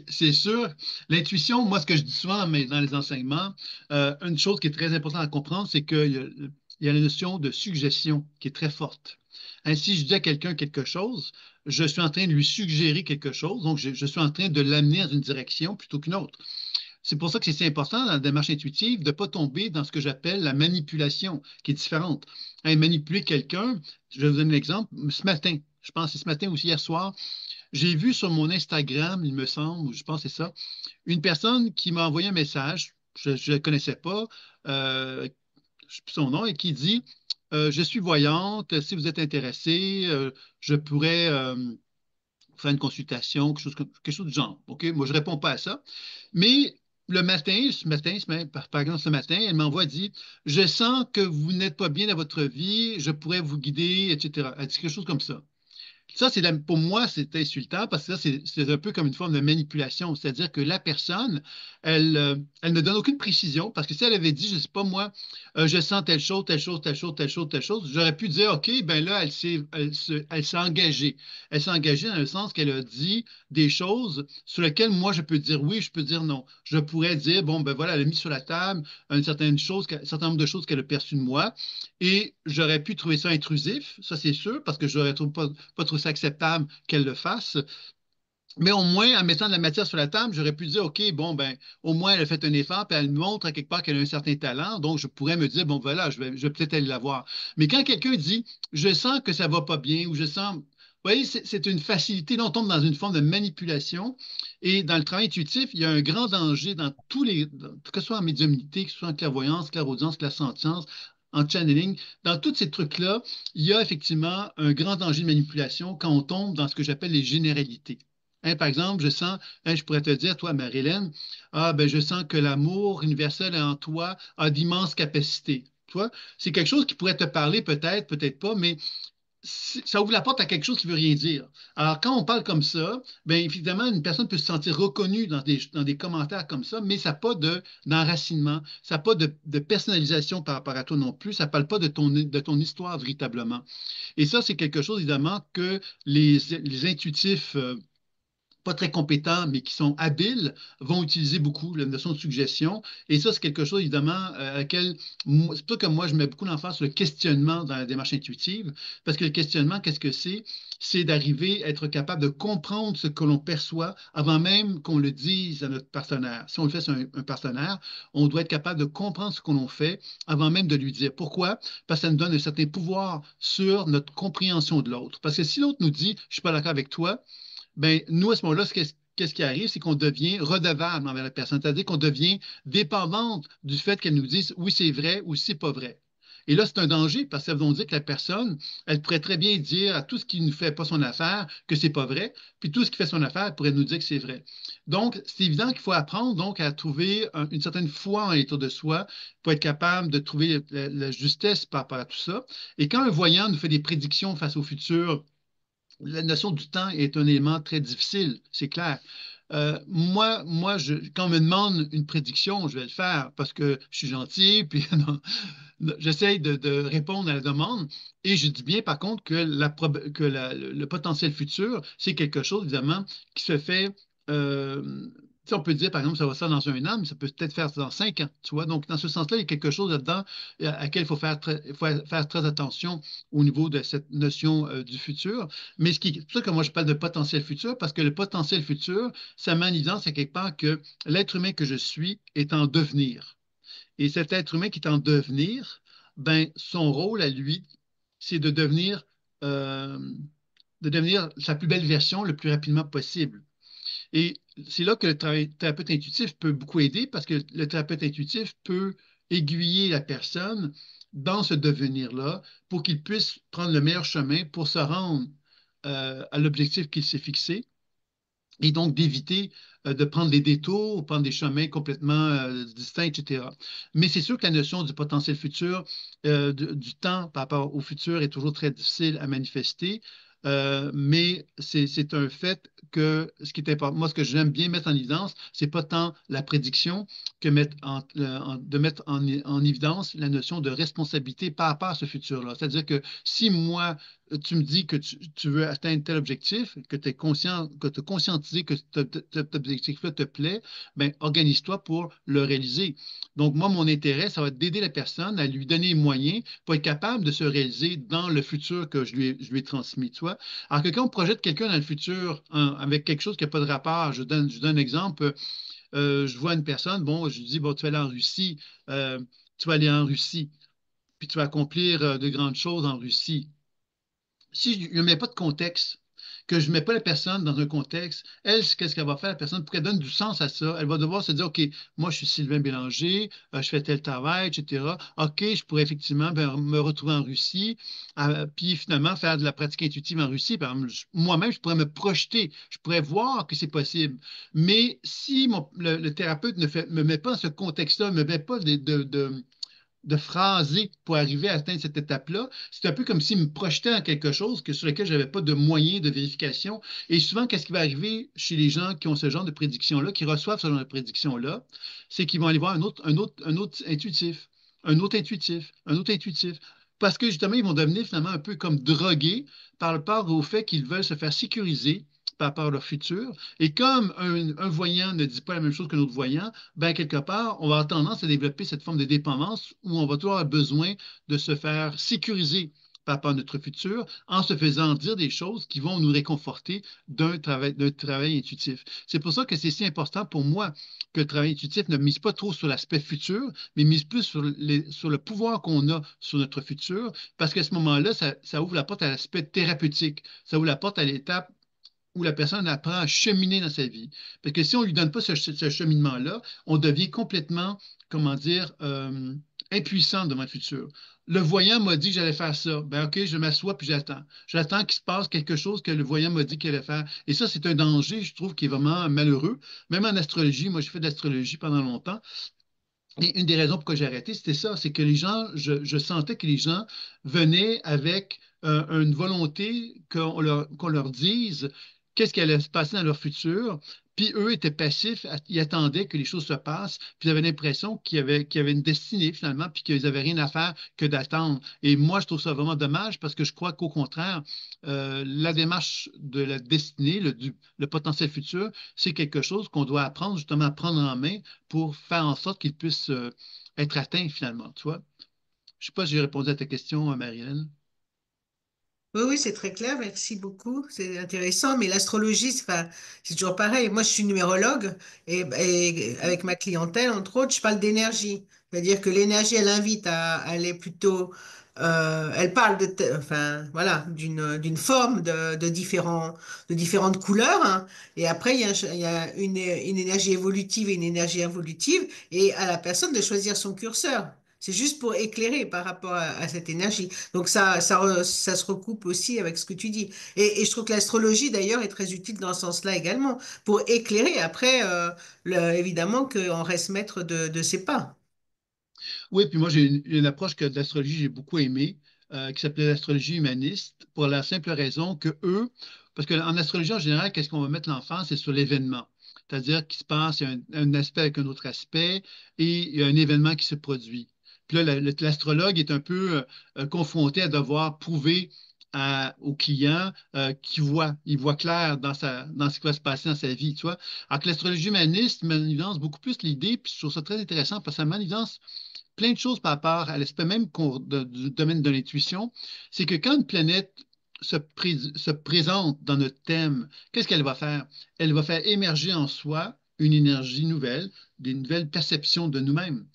c'est sûr. L'intuition, moi, ce que je dis souvent dans les enseignements, une chose qui est très importante à comprendre, c'est que il y a la notion de suggestion qui est très forte. Ainsi, je dis à quelqu'un quelque chose, je suis en train de lui suggérer quelque chose, donc je suis en train de l'amener dans une direction plutôt qu'une autre. C'est pour ça que c'est si important dans la démarche intuitive de ne pas tomber dans ce que j'appelle la manipulation, qui est différente. Hein, manipuler quelqu'un, je vais vous donner un exemple. Ce matin, je pense que c'est ce matin ou hier soir, j'ai vu sur mon Instagram, il me semble, ou je pense que c'est ça, une personne qui m'a envoyé un message, je ne le connaissais pas, euh, je sais plus son nom, et qui dit je suis voyante, si vous êtes intéressé, je pourrais faire une consultation, quelque chose du genre. OK? Moi, je ne réponds pas à ça. Mais le matin, par exemple, ce matin, elle m'envoie, dit, je sens que vous n'êtes pas bien dans votre vie, je pourrais vous guider, etc. Elle dit quelque chose comme ça. Ça, pour moi, c'est insultant parce que ça, c'est un peu comme une forme de manipulation. C'est-à-dire que la personne, elle ne donne aucune précision parce que si elle avait dit, je ne sais pas moi, je sens telle chose, telle chose, telle chose, telle chose, telle chose, j'aurais pu dire, OK, ben là, elle s'est engagée. Elle s'est engagée dans le sens qu'elle a dit des choses sur lesquelles moi, je peux dire oui, je peux dire non. Je pourrais dire, bon, ben voilà, elle a mis sur la table un certain nombre de choses qu'elle a perçues de moi et j'aurais pu trouver ça intrusif, ça c'est sûr, parce que j'aurais pas trouvé ça acceptable qu'elle le fasse. Mais au moins, en mettant de la matière sur la table, j'aurais pu dire, OK, bon, ben, au moins, elle a fait un effort, puis elle montre à quelque part qu'elle a un certain talent. Donc, je pourrais me dire, bon, voilà, je vais peut-être aller la voir. Mais quand quelqu'un dit, je sens que ça va pas bien, ou je sens. Vous voyez, c'est une facilité. Là, on tombe dans une forme de manipulation. Et dans le travail intuitif, il y a un grand danger dans que ce soit en médiumnité, que ce soit en clairvoyance, clairaudience, clairsentience, en channeling, dans tous ces trucs-là, il y a effectivement un grand danger de manipulation quand on tombe dans ce que j'appelle les généralités. Hein, par exemple, hein, je pourrais te dire, toi, Marie-Hélène, ah, ben, je sens que l'amour universel en toi a d'immenses capacités. Tu vois, c'est quelque chose qui pourrait te parler, peut-être, peut-être pas, mais ça ouvre la porte à quelque chose qui veut rien dire. Alors, quand on parle comme ça, bien évidemment, une personne peut se sentir reconnue dans des commentaires comme ça, mais ça n'a pas d'enracinement, ça n'a pas de personnalisation par rapport à toi non plus, ça ne parle pas de ton histoire véritablement. Et ça, c'est quelque chose, évidemment, que les intuitifs pas très compétents, mais qui sont habiles, vont utiliser beaucoup la notion de suggestion. Et ça, c'est quelque chose, évidemment, à laquelle, c'est pour ça que moi, je mets beaucoup d'emphase sur le questionnement dans la démarche intuitive, parce que le questionnement, qu'est-ce que c'est? C'est d'arriver à être capable de comprendre ce que l'on perçoit avant même qu'on le dise à notre partenaire. Si on le fait sur un partenaire, on doit être capable de comprendre ce que l'on fait avant même de lui dire. Pourquoi? Parce que ça nous donne un certain pouvoir sur notre compréhension de l'autre. Parce que si l'autre nous dit, je ne suis pas d'accord avec toi, ben, nous, à ce moment-là, qu'est-ce qui arrive? C'est qu'on devient redevable envers la personne, c'est-à-dire qu'on devient dépendante du fait qu'elle nous dise oui, c'est vrai ou c'est pas vrai. Et là, c'est un danger parce que ça veut donc dire que la personne, elle pourrait très bien dire à tout ce qui ne fait pas son affaire que c'est pas vrai, puis tout ce qui fait son affaire, elle pourrait nous dire que c'est vrai. Donc, c'est évident qu'il faut apprendre donc à trouver une certaine foi en l'état de soi pour être capable de trouver la justesse par rapport à tout ça. Et quand un voyant nous fait des prédictions face au futur, la notion du temps est un élément très difficile, c'est clair. Quand on me demande une prédiction, je vais le faire parce que je suis gentil, puis j'essaye de répondre à la demande. Et je dis bien, par contre, que, le potentiel futur, c'est quelque chose, évidemment, qui se fait. Si on peut dire, par exemple, ça va se faire dans un an, mais ça peut peut-être faire dans 5 ans, tu vois. Donc, dans ce sens-là, il y a quelque chose là-dedans à laquelle il faut faire très attention au niveau de cette notion du futur. Mais c'est pour ça que moi, je parle de potentiel futur, parce que le potentiel futur, ça met en évidence à quelque part que l'être humain que je suis est en devenir. Et cet être humain qui est en devenir, ben, son rôle à lui, c'est euh, de devenir sa plus belle version le plus rapidement possible. Et c'est là que thérapeute intuitif peut beaucoup aider parce que le thérapeute intuitif peut aiguiller la personne dans ce devenir-là pour qu'il puisse prendre le meilleur chemin pour se rendre à l'objectif qu'il s'est fixé et donc d'éviter de prendre des détours, prendre des chemins complètement distincts, etc. Mais c'est sûr que la notion du potentiel futur, du temps par rapport au futur est toujours très difficile à manifester. mais c'est un fait que ce qui est important, moi, ce que j'aime bien mettre en évidence, c'est pas tant la prédiction que de mettre en évidence la notion de responsabilité par rapport à ce futur-là. C'est-à-dire que si moi, tu me dis que tu veux atteindre tel objectif, que tu es conscient, que tu as conscientisé que cet objectif-là te plaît, ben, organise-toi pour le réaliser. Donc, moi, mon intérêt, ça va être d'aider la personne à lui donner les moyens pour être capable de se réaliser dans le futur que je lui ai transmis, tu vois. Alors que quand on projette quelqu'un dans le futur avec quelque chose qui n'a pas de rapport, je donne un exemple, je vois une personne, bon, je lui dis, bon, tu vas aller en Russie, euh, tu vas aller en Russie, puis tu vas accomplir de grandes choses en Russie. Si je ne mets pas de contexte, que je ne mets pas la personne dans un contexte, elle, qu'est-ce qu'elle va faire, la personne, pour qu'elle donne du sens à ça, elle va devoir se dire, OK, moi, je suis Sylvain Bélanger, je fais tel travail, etc. OK, je pourrais effectivement ben, me retrouver en Russie, puis finalement faire de la pratique intuitive en Russie. Par exemple, moi-même, je pourrais me projeter, je pourrais voir que c'est possible. Mais si le thérapeute ne me met pas dans ce contexte-là, ne me met pas de phraser pour arriver à atteindre cette étape-là. C'est un peu comme s'il me projetait dans quelque chose sur lequel je n'avais pas de moyens de vérification. Et souvent, qu'est-ce qui va arriver chez les gens qui ont ce genre de prédiction-là, qui reçoivent ce genre de prédiction-là, c'est qu'ils vont aller voir un autre intuitif, un autre intuitif, un autre intuitif. Parce que justement, ils vont devenir finalement un peu comme drogués par rapport au fait qu'ils veulent se faire sécuriser par rapport à leur futur. Et comme un voyant ne dit pas la même chose qu'un autre voyant, ben, quelque part, on va avoir tendance à développer cette forme de dépendance où on va toujours avoir besoin de se faire sécuriser par rapport à notre futur en se faisant dire des choses qui vont nous réconforter d'un travail intuitif. C'est pour ça que c'est si important pour moi que le travail intuitif ne mise pas trop sur l'aspect futur, mais mise plus sur le pouvoir qu'on a sur notre futur, parce qu'à ce moment-là, ça ouvre la porte à l'aspect thérapeutique. Ça ouvre la porte à l'étape où la personne apprend à cheminer dans sa vie. Parce que si on ne lui donne pas ce cheminement-là, on devient complètement, comment dire, impuissant devant le futur. Le voyant m'a dit que j'allais faire ça. Ben OK, je m'assois puis j'attends. J'attends qu'il se passe quelque chose que le voyant m'a dit qu'il allait faire. Et ça, c'est un danger, je trouve, qui est vraiment malheureux. Même en astrologie, moi, j'ai fait de l'astrologie pendant longtemps. Et une des raisons pourquoi j'ai arrêté, c'était ça, c'est que les gens, je sentais que les gens venaient avec une volonté qu'on leur dise qu'est-ce qui allait se passer dans leur futur, puis eux étaient passifs, ils attendaient que les choses se passent, puis ils avaient l'impression qu'il y avait une destinée finalement, puis qu'ils n'avaient rien à faire que d'attendre. Et moi, je trouve ça vraiment dommage parce que je crois qu'au contraire, la démarche de la destinée, le potentiel futur, c'est quelque chose qu'on doit apprendre justement à prendre en main pour faire en sorte qu'il puisse être atteint finalement, tu vois. Je ne sais pas si j'ai répondu à ta question, Marie-Hélène. Oui, oui, c'est très clair, merci beaucoup. C'est intéressant, mais l'astrologie, c'est toujours pareil. Moi, je suis numérologue et avec ma clientèle, entre autres, je parle d'énergie. C'est-à-dire que l'énergie, elle invite à aller plutôt, elle parle enfin, voilà, d'une forme de différentes couleurs, hein. Et après, il y a une énergie évolutive et une énergie involutive, et à la personne de choisir son curseur. C'est juste pour éclairer par rapport à cette énergie. Donc ça se recoupe aussi avec ce que tu dis. Et je trouve que l'astrologie, d'ailleurs, est très utile dans ce sens-là également, pour éclairer. Après, évidemment qu'on reste maître de ses pas. Oui, puis moi, j'ai une approche que de l'astrologie, j'ai beaucoup aimée, qui s'appelait l'astrologie humaniste, pour la simple raison que eux, parce qu'en astrologie, en général, qu'est-ce qu'on va mettre l'emphase, c'est sur l'événement. C'est-à-dire qu'il se passe, il y a un aspect avec un autre aspect, et il y a un événement qui se produit. Puis là, l'astrologue est un peu confronté à devoir prouver au client il voit clair dans ce qui va se passer dans sa vie, tu vois. Alors que l'astrologie humaniste met en évidence beaucoup plus l'idée, puis je trouve ça très intéressant parce que ça met en évidence plein de choses par rapport à l'aspect même du domaine de l'intuition, c'est que quand une planète se présente dans notre thème, qu'est-ce qu'elle va faire? Elle va faire émerger en soi une énergie nouvelle, des nouvelles perceptions de nous-mêmes.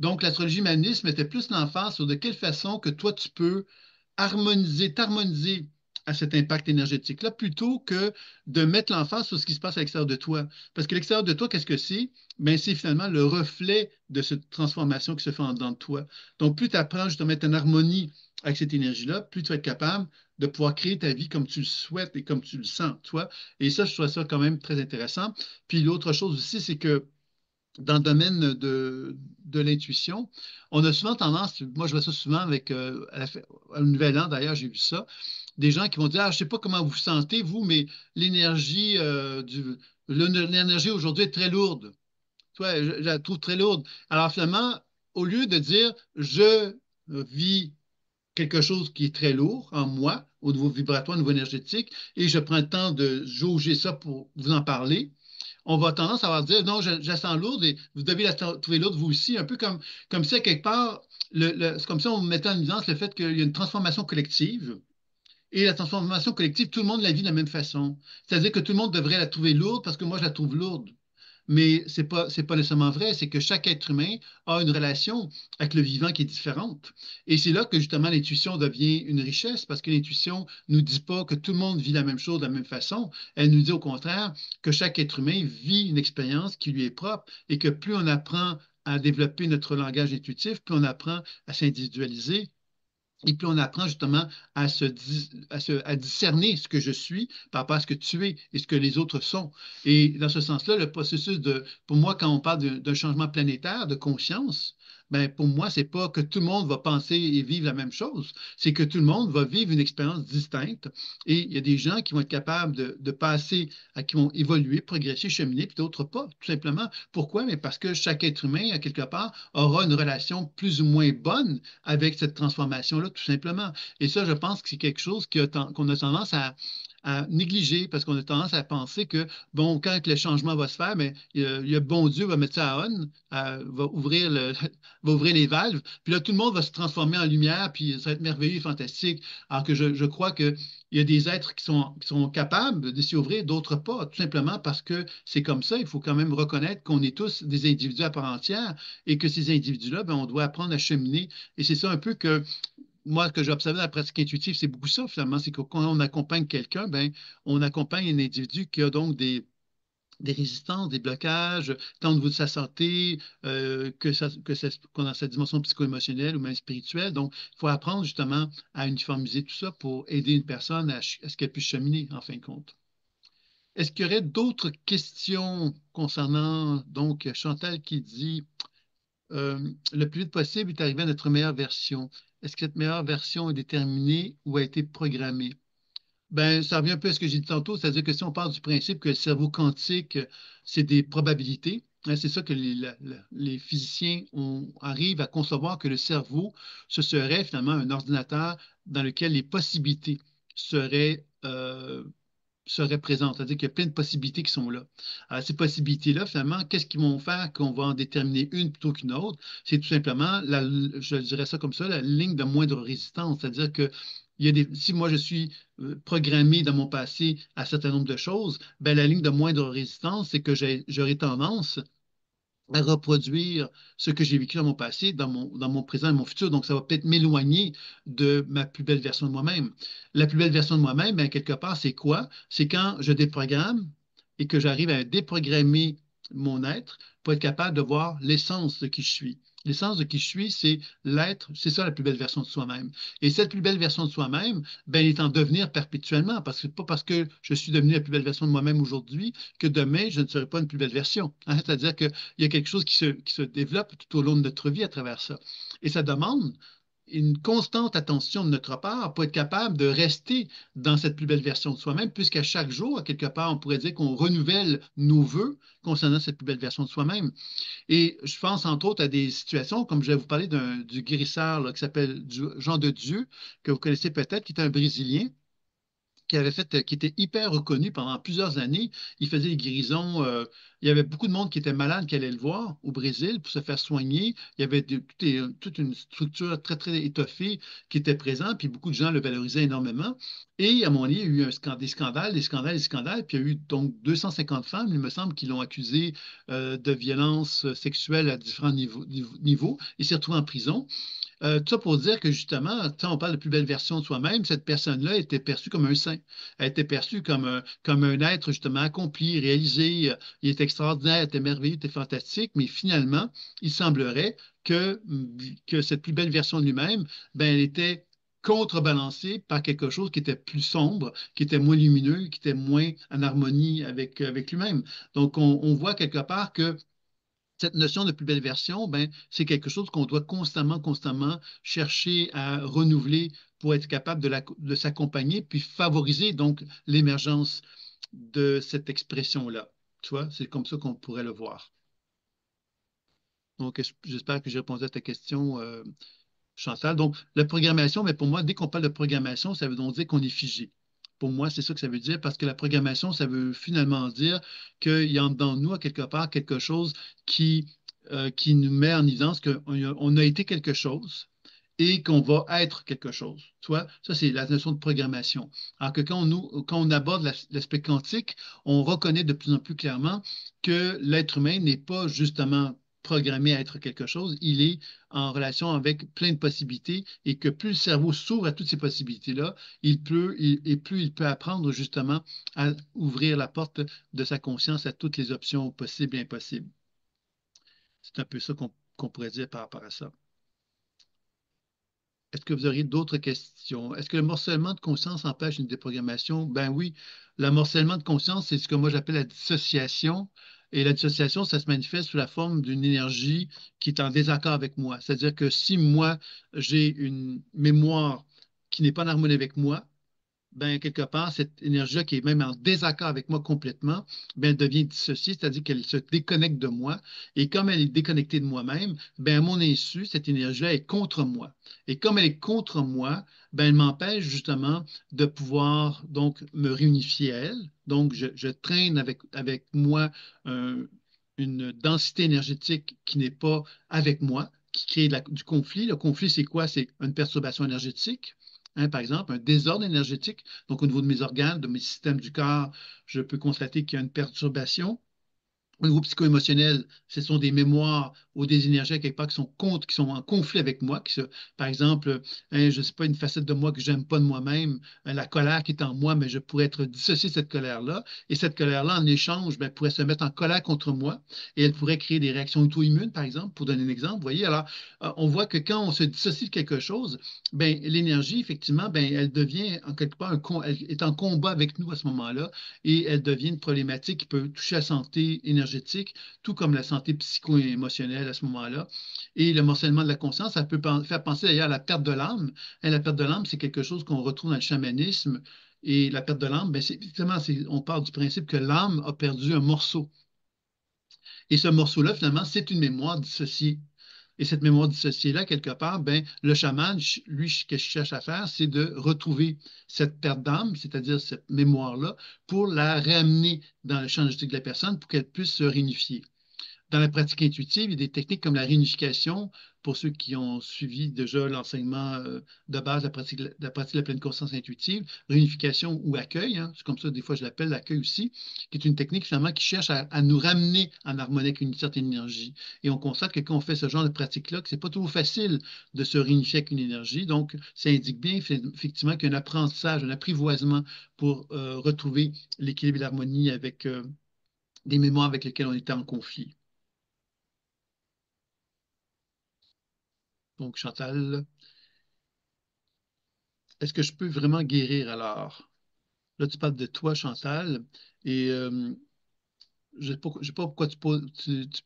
Donc, l'astrologie humanisme mettait plus l'emphase sur de quelle façon que toi, tu peux t'harmoniser à cet impact énergétique-là, plutôt que de mettre l'emphase sur ce qui se passe à l'extérieur de toi. Parce que l'extérieur de toi, qu'est-ce que c'est? Ben, c'est finalement le reflet de cette transformation qui se fait en dedans de toi. Donc, plus tu apprends justement à être en harmonie avec cette énergie-là, plus tu vas être capable de pouvoir créer ta vie comme tu le souhaites et comme tu le sens, toi. Et ça, je trouve ça quand même très intéressant. Puis l'autre chose aussi, c'est que dans le domaine de l'intuition, on a souvent tendance, moi je vois ça souvent avec, à le Nouvel An d'ailleurs, j'ai vu ça, des gens qui vont dire, ah, je ne sais pas comment vous vous sentez, vous, mais l'énergie l'énergie aujourd'hui est très lourde. Toi, je la trouve très lourde. Alors finalement, au lieu de dire, je vis quelque chose qui est très lourd en moi, au niveau vibratoire, au niveau énergétique, et je prends le temps de jauger ça pour vous en parler, on va tendance à avoir dire non, je la sens lourde et vous devez la trouver lourde vous aussi, un peu comme si, à quelque part, c'est comme ça on mettait en évidence le fait qu'il y a une transformation collective. Et la transformation collective, tout le monde la vit de la même façon. C'est-à-dire que tout le monde devrait la trouver lourde parce que moi, je la trouve lourde. Mais c'est pas nécessairement vrai, c'est que chaque être humain a une relation avec le vivant qui est différente. Et c'est là que justement l'intuition devient une richesse, parce que l'intuition ne nous dit pas que tout le monde vit la même chose de la même façon. Elle nous dit au contraire que chaque être humain vit une expérience qui lui est propre et que plus on apprend à développer notre langage intuitif, plus on apprend à s'individualiser, et puis on apprend justement à discerner ce que je suis par rapport à ce que tu es et ce que les autres sont. Et dans ce sens-là, le processus pour moi, quand on parle d'un changement planétaire de conscience, ben pour moi, c'est pas que tout le monde va penser et vivre la même chose, c'est que tout le monde va vivre une expérience distincte. Et il y a des gens qui vont être capables de passer, qui vont évoluer, progresser, cheminer, puis d'autres pas, tout simplement. Pourquoi? Mais parce que chaque être humain, à quelque part, aura une relation plus ou moins bonne avec cette transformation-là, tout simplement. Et ça, je pense que c'est quelque chose qu'on a tendance à négliger parce qu'on a tendance à penser que, bon, quand le changement va se faire, mais bon Dieu va mettre ça à on, va ouvrir va ouvrir les valves, puis là, tout le monde va se transformer en lumière, puis ça va être merveilleux et fantastique. Alors que je crois qu'il y a des êtres qui sont capables de s'y ouvrir, d'autres pas, tout simplement parce que c'est comme ça. Il faut quand même reconnaître qu'on est tous des individus à part entière et que ces individus-là, ben, on doit apprendre à cheminer. Et c'est ça un peu que moi, que j'ai observé dans la pratique intuitive, c'est beaucoup ça finalement. C'est que quand on accompagne quelqu'un, ben, on accompagne un individu qui a donc des résistances, des blocages, tant au niveau de sa santé que dans sa dimension psycho-émotionnelle ou même spirituelle. Donc, il faut apprendre justement à uniformiser tout ça pour aider une personne à ce qu'elle puisse cheminer, en fin de compte. Est-ce qu'il y aurait d'autres questions concernant, donc, Chantal qui dit le plus vite possible est arrivé à notre meilleure version. Est-ce que cette meilleure version est déterminée ou a été programmée? Ben, ça revient un peu à ce que j'ai dit tantôt, c'est-à-dire que si on part du principe que le cerveau quantique, c'est des probabilités, hein, c'est ça que les physiciens arrivent à concevoir que le cerveau, ce serait finalement un ordinateur dans lequel les possibilités seraient, seraient présentes, c'est-à-dire qu'il y a plein de possibilités qui sont là. Alors, ces possibilités-là, finalement, qu'est-ce qu'ils vont faire qu'on va en déterminer une plutôt qu'une autre? C'est tout simplement, je dirais ça comme ça, la ligne de moindre résistance, c'est-à-dire que si moi je suis programmé dans mon passé à un certain nombre de choses, ben, la ligne de moindre résistance, c'est que j'aurai tendance à reproduire ce que j'ai vécu dans mon passé, dans mon présent et mon futur. Donc, ça va peut-être m'éloigner de ma plus belle version de moi-même. La plus belle version de moi-même, ben, quelque part, c'est quoi? C'est quand je déprogramme et que j'arrive à déprogrammer mon être pour être capable de voir l'essence de qui je suis. L'essence de qui je suis, c'est l'être, c'est ça la plus belle version de soi-même. Et cette plus belle version de soi-même, ben, elle est en devenir perpétuellement, parce que pas parce que je suis devenu la plus belle version de moi-même aujourd'hui que demain, je ne serai pas une plus belle version, hein. C'est-à-dire qu'il y a quelque chose qui se développe tout au long de notre vie à travers ça. Et ça demande une constante attention de notre part pour être capable de rester dans cette plus belle version de soi-même, puisqu'à chaque jour, à quelque part, on pourrait dire qu'on renouvelle nos vœux concernant cette plus belle version de soi-même. Et je pense entre autres à des situations, comme je vais vous parler du guérisseur là, qui s'appelle Jean de Dieu, que vous connaissez peut-être, qui est un Brésilien qui était hyper reconnu pendant plusieurs années. Il faisait des guérisons. Il y avait beaucoup de monde qui était malade qui allait le voir au Brésil pour se faire soigner. Il y avait toute une structure très, très étoffée qui était présente, puis beaucoup de gens le valorisaient énormément. Et à mon avis, il y a eu des scandales, des scandales, des scandales, puis il y a eu donc 250 femmes, il me semble, qui l'ont accusé de violence sexuelle à différents niveaux. Il s'est retrouvé en prison. Tout ça pour dire que justement, on parle de plus belle version de soi-même, cette personne-là était perçue comme un saint. Elle était perçue comme un être justement accompli, réalisé. Il était extraordinaire, il était merveilleux, il était fantastique, mais finalement, il semblerait que cette plus belle version de lui-même, ben, elle était contrebalancée par quelque chose qui était plus sombre, qui était moins lumineux, qui était moins en harmonie avec lui-même. Donc, on voit quelque part que cette notion de plus belle version, ben, c'est quelque chose qu'on doit constamment, constamment chercher à renouveler pour être capable de s'accompagner, puis favoriser donc l'émergence de cette expression-là. Tu vois, c'est comme ça qu'on pourrait le voir. Donc, j'espère que j'ai répondu à ta question, Chantal. Donc, la programmation, mais pour moi, dès qu'on parle de programmation, ça veut donc dire qu'on est figé. Pour moi, c'est ça que ça veut dire, parce que la programmation, ça veut finalement dire qu'il y a dans nous, à quelque part, quelque chose qui nous met en évidence qu'on a été quelque chose et qu'on va être quelque chose. Tu vois, ça, c'est la notion de programmation. Alors que quand on aborde l'aspect quantique, on reconnaît de plus en plus clairement que l'être humain n'est pas justement programmé à être quelque chose, il est en relation avec plein de possibilités et que plus le cerveau s'ouvre à toutes ces possibilités-là, et plus il peut apprendre justement à ouvrir la porte de sa conscience à toutes les options possibles et impossibles. C'est un peu ça qu'on pourrait dire par rapport à ça. Est-ce que vous auriez d'autres questions? Est-ce que le morcellement de conscience empêche une déprogrammation? Ben oui, le morcellement de conscience, c'est ce que moi j'appelle la dissociation. Et la dissociation, ça se manifeste sous la forme d'une énergie qui est en désaccord avec moi. C'est-à-dire que si moi, j'ai une mémoire qui n'est pas en harmonie avec moi, ben, quelque part, cette énergie-là qui est même en désaccord avec moi complètement, ben, elle devient dissociée, c'est-à-dire qu'elle se déconnecte de moi. Et comme elle est déconnectée de moi-même, ben, à mon insu, cette énergie-là est contre moi. Et comme elle est contre moi, ben, elle m'empêche justement de pouvoir donc me réunifier à elle. Donc, je traîne avec moi une densité énergétique qui n'est pas avec moi, qui crée du conflit. Le conflit, c'est quoi? C'est une perturbation énergétique. Hein, par exemple, un désordre énergétique. Donc, au niveau de mes organes, de mes systèmes du corps, je peux constater qu'il y a une perturbation. Au niveau psycho-émotionnel, ce sont des mémoires ou des énergies quelque part qui sont en conflit avec moi. Par exemple, je ne sais pas, une facette de moi que j'aime pas de moi-même, la colère qui est en moi, mais je pourrais être dissocié de cette colère-là. Et cette colère-là, en échange, ben, pourrait se mettre en colère contre moi et elle pourrait créer des réactions auto-immunes, par exemple, pour donner un exemple. Vous voyez, alors, on voit que quand on se dissocie de quelque chose, ben, l'énergie, effectivement, ben, elle devient en quelque part, elle est en combat avec nous à ce moment-là et elle devient une problématique qui peut toucher la santé énergétique, tout comme la santé psycho-émotionnelle à ce moment-là. Et le morcellement de la conscience, ça peut faire penser d'ailleurs à la perte de l'âme. Hein, la perte de l'âme, c'est quelque chose qu'on retrouve dans le chamanisme. Et la perte de l'âme, ben, on part du principe que l'âme a perdu un morceau. Et ce morceau-là, finalement, c'est une mémoire dissociée. Et cette mémoire dissociée-là, quelque part, ben, le chaman, lui, ce qu'il cherche à faire, c'est de retrouver cette perte d'âme, c'est-à-dire cette mémoire-là, pour la ramener dans le champ énergétique de la personne pour qu'elle puisse se réunifier. Dans la pratique intuitive, il y a des techniques comme la réunification, pour ceux qui ont suivi déjà l'enseignement de base de la pleine conscience intuitive, réunification ou accueil, hein, c'est comme ça, des fois je l'appelle l'accueil aussi, qui est une technique finalement qui cherche à nous ramener en harmonie avec une certaine énergie. Et on constate que quand on fait ce genre de pratique-là, que c'est pas toujours facile de se réunifier avec une énergie. Donc, ça indique bien effectivement qu'il y a un apprentissage, un apprivoisement pour retrouver l'équilibre et l'harmonie avec des mémoires avec lesquelles on était en conflit. Donc, Chantal, est-ce que je peux vraiment guérir alors? Là, tu parles de toi, Chantal, et je ne sais pas pourquoi tu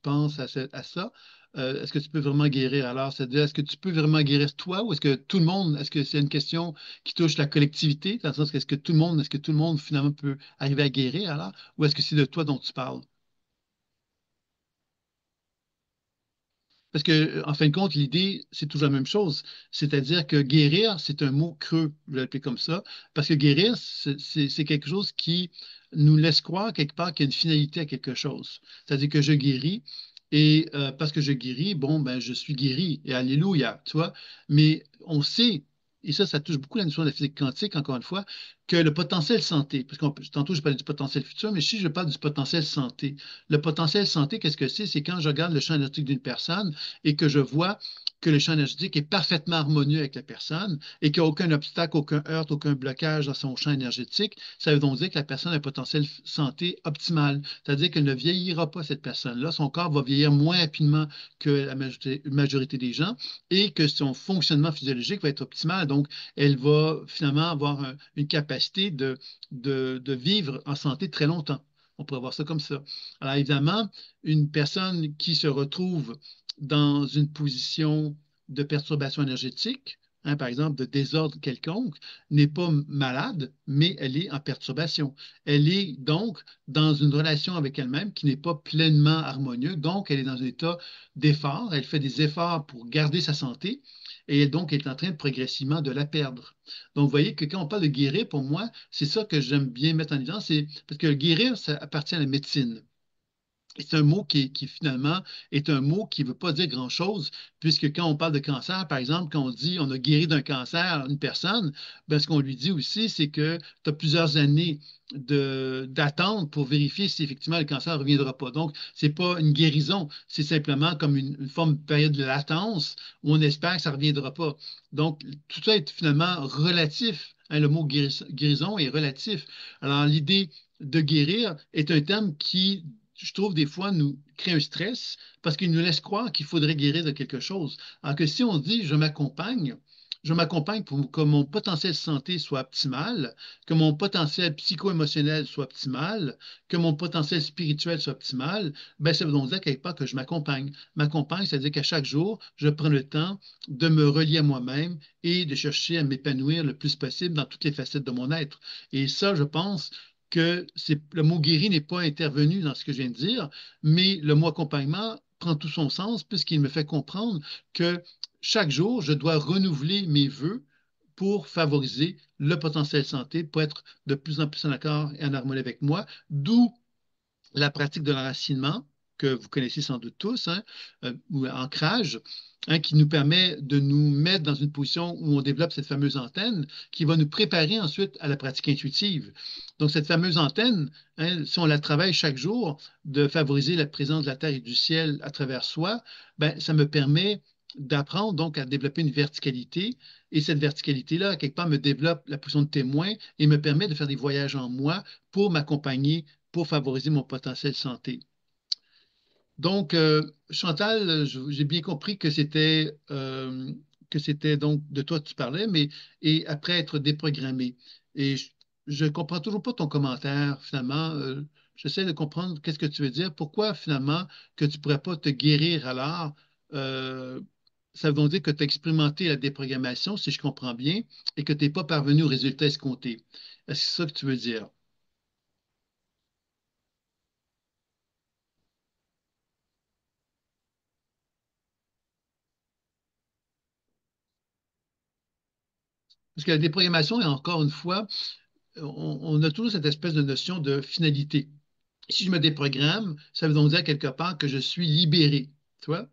penses à ça. Est-ce que tu peux vraiment guérir alors? C'est-à-dire, est-ce que tu peux vraiment guérir toi ou est-ce que tout le monde, est-ce que c'est une question qui touche la collectivité, dans le sens est-ce que tout le monde finalement peut arriver à guérir alors? Ou est-ce que c'est de toi dont tu parles? Parce que, en fin de compte, l'idée, c'est toujours la même chose. C'est-à-dire que guérir, c'est un mot creux, je vais l'appeler comme ça, parce que guérir, c'est quelque chose qui nous laisse croire quelque part qu'il y a une finalité à quelque chose. C'est-à-dire que je guéris, et parce que je guéris, bon, ben, je suis guéri, et alléluia, tu vois. Mais on sait, et ça touche beaucoup la notion de la physique quantique, encore une fois, que le potentiel santé, parce que tantôt, je parlais du potentiel futur, mais si je parle du potentiel santé, le potentiel santé, qu'est-ce que c'est? C'est quand je regarde le champ énergétique d'une personne, et que je vois que le champ énergétique est parfaitement harmonieux avec la personne et qu'il n'y a aucun obstacle, aucun heurt, aucun blocage dans son champ énergétique, ça veut donc dire que la personne a un potentiel santé optimal. C'est-à-dire qu'elle ne vieillira pas, cette personne-là. Son corps va vieillir moins rapidement que la majorité des gens et que son fonctionnement physiologique va être optimal. Donc, elle va finalement avoir une capacité de vivre en santé très longtemps. On pourrait voir ça comme ça. Alors évidemment, une personne qui se retrouve dans une position de perturbation énergétique, hein, par exemple de désordre quelconque, n'est pas malade, mais elle est en perturbation. Elle est donc dans une relation avec elle-même qui n'est pas pleinement harmonieuse, donc elle est dans un état d'effort, elle fait des efforts pour garder sa santé, et donc elle est en train progressivement de la perdre. Donc, vous voyez que quand on parle de guérir, pour moi, c'est ça que j'aime bien mettre en évidence, c'est parce que guérir, ça appartient à la médecine. Et c'est un mot qui, finalement est un mot qui ne veut pas dire grand-chose, puisque quand on parle de cancer, par exemple, quand on dit on a guéri d'un cancer une personne, ben, ce qu'on lui dit aussi, c'est que tu as plusieurs années d'attente pour vérifier si effectivement le cancer ne reviendra pas. Donc, ce n'est pas une guérison, c'est simplement comme une forme de période de latence où on espère que ça ne reviendra pas. Donc, tout ça est finalement relatif, hein. Le mot guérison est relatif. Alors, l'idée de guérir est un terme qui, je trouve, des fois, nous crée un stress parce qu'il nous laisse croire qu'il faudrait guérir de quelque chose. Alors que si on dit je m'accompagne pour que mon potentiel santé soit optimal, que mon potentiel psycho-émotionnel soit optimal, que mon potentiel spirituel soit optimal, ben ça veut donc dire quelque part que je m'accompagne. M'accompagne, c'est-à-dire qu'à chaque jour, je prends le temps de me relier à moi-même et de chercher à m'épanouir le plus possible dans toutes les facettes de mon être. Et ça, je pense que le mot guéri n'est pas intervenu dans ce que je viens de dire, mais le mot accompagnement prend tout son sens puisqu'il me fait comprendre que chaque jour, je dois renouveler mes vœux pour favoriser le potentiel santé, pour être de plus en plus en accord et en harmonie avec moi, d'où la pratique de l'enracinement, que vous connaissez sans doute tous, hein, ou ancrage, hein, qui nous permet de nous mettre dans une position où on développe cette fameuse antenne qui va nous préparer ensuite à la pratique intuitive. Donc, cette fameuse antenne, hein, si on la travaille chaque jour, de favoriser la présence de la Terre et du ciel à travers soi, ben, ça me permet d'apprendre donc à développer une verticalité. Et cette verticalité-là, quelque part, me développe la position de témoin et me permet de faire des voyages en moi pour m'accompagner pour favoriser mon potentiel santé. Donc, Chantal, j'ai bien compris que c'était donc de toi que tu parlais, mais et après être déprogrammé. Et je ne comprends toujours pas ton commentaire, finalement. J'essaie de comprendre qu'est-ce que tu veux dire. Pourquoi, finalement, que tu ne pourrais pas te guérir alors? Euh, Ça veut donc dire que tu as expérimenté la déprogrammation, si je comprends bien, et que tu n'es pas parvenu au résultat escompté. Est-ce que c'est ça que tu veux dire? Parce que la déprogrammation, encore une fois, on a toujours cette espèce de notion de finalité. Si je me déprogramme, ça veut donc dire quelque part que je suis libéré. Tu vois?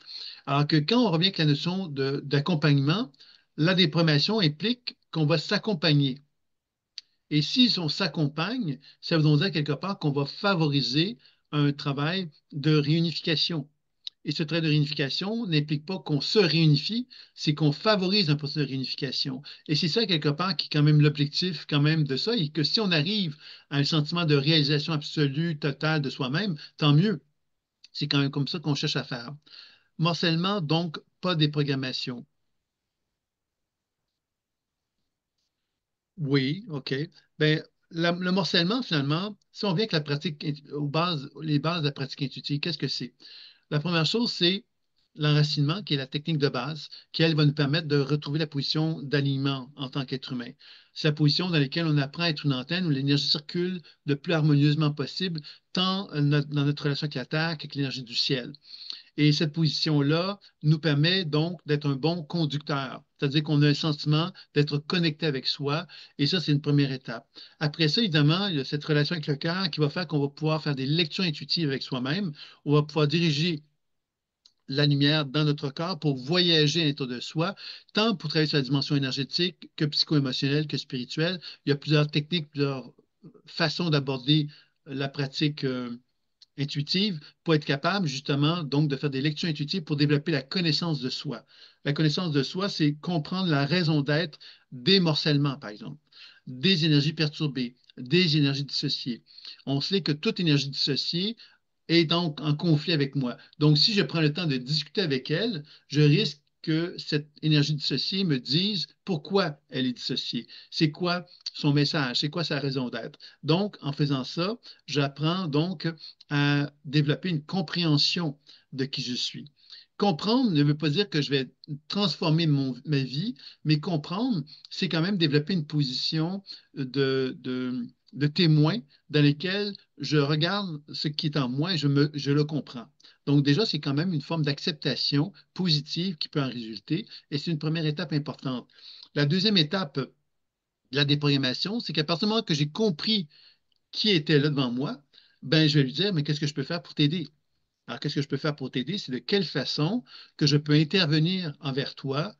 Alors que quand on revient avec la notion d'accompagnement, la déprogrammation implique qu'on va s'accompagner. Et si on s'accompagne, ça veut donc dire quelque part qu'on va favoriser un travail de réunification. Et ce trait de réunification n'implique pas qu'on se réunifie, c'est qu'on favorise un processus de réunification. Et c'est ça, quelque part, qui est quand même l'objectif quand même de ça, et que si on arrive à un sentiment de réalisation absolue, totale de soi-même, tant mieux. C'est quand même comme ça qu'on cherche à faire. Morcellement, donc, pas déprogrammation. Oui, OK. Ben, le morcellement, finalement, si on vient avec la pratique, les bases de la pratique intuitive, qu'est-ce que c'est? La première chose, c'est l'enracinement, qui est la technique de base, qui, elle, va nous permettre de retrouver la position d'alignement en tant qu'être humain. C'est la position dans laquelle on apprend à être une antenne où l'énergie circule le plus harmonieusement possible, tant dans notre relation avec la Terre qu'avec l'énergie du ciel. Et cette position-là nous permet donc d'être un bon conducteur, c'est-à-dire qu'on a un sentiment d'être connecté avec soi, et ça, c'est une première étape. Après ça, évidemment, il y a cette relation avec le cœur qui va faire qu'on va pouvoir faire des lectures intuitives avec soi-même, on va pouvoir diriger la lumière dans notre corps pour voyager à l'intérieur de soi, tant pour travailler sur la dimension énergétique que psycho-émotionnelle que spirituelle. Il y a plusieurs techniques, plusieurs façons d'aborder la pratique intuitive pour être capable justement donc de faire des lectures intuitives pour développer la connaissance de soi. La connaissance de soi, c'est comprendre la raison d'être des morcellement, par exemple, des énergies perturbées, des énergies dissociées. On sait que toute énergie dissociée est donc en conflit avec moi. Donc, si je prends le temps de discuter avec elle, je risque que cette énergie dissociée me dise pourquoi elle est dissociée. C'est quoi son message? C'est quoi sa raison d'être? Donc, en faisant ça, j'apprends donc à développer une compréhension de qui je suis. Comprendre ne veut pas dire que je vais transformer ma vie, mais comprendre, c'est quand même développer une position de témoin dans laquelle je regarde ce qui est en moi et je le comprends. Donc déjà, c'est quand même une forme d'acceptation positive qui peut en résulter et c'est une première étape importante. La deuxième étape de la déprogrammation, c'est qu'à partir du moment que j'ai compris qui était là devant moi, ben, je vais lui dire, mais qu'est-ce que je peux faire pour t'aider? Alors, qu'est-ce que je peux faire pour t'aider? C'est de quelle façon que je peux intervenir envers toi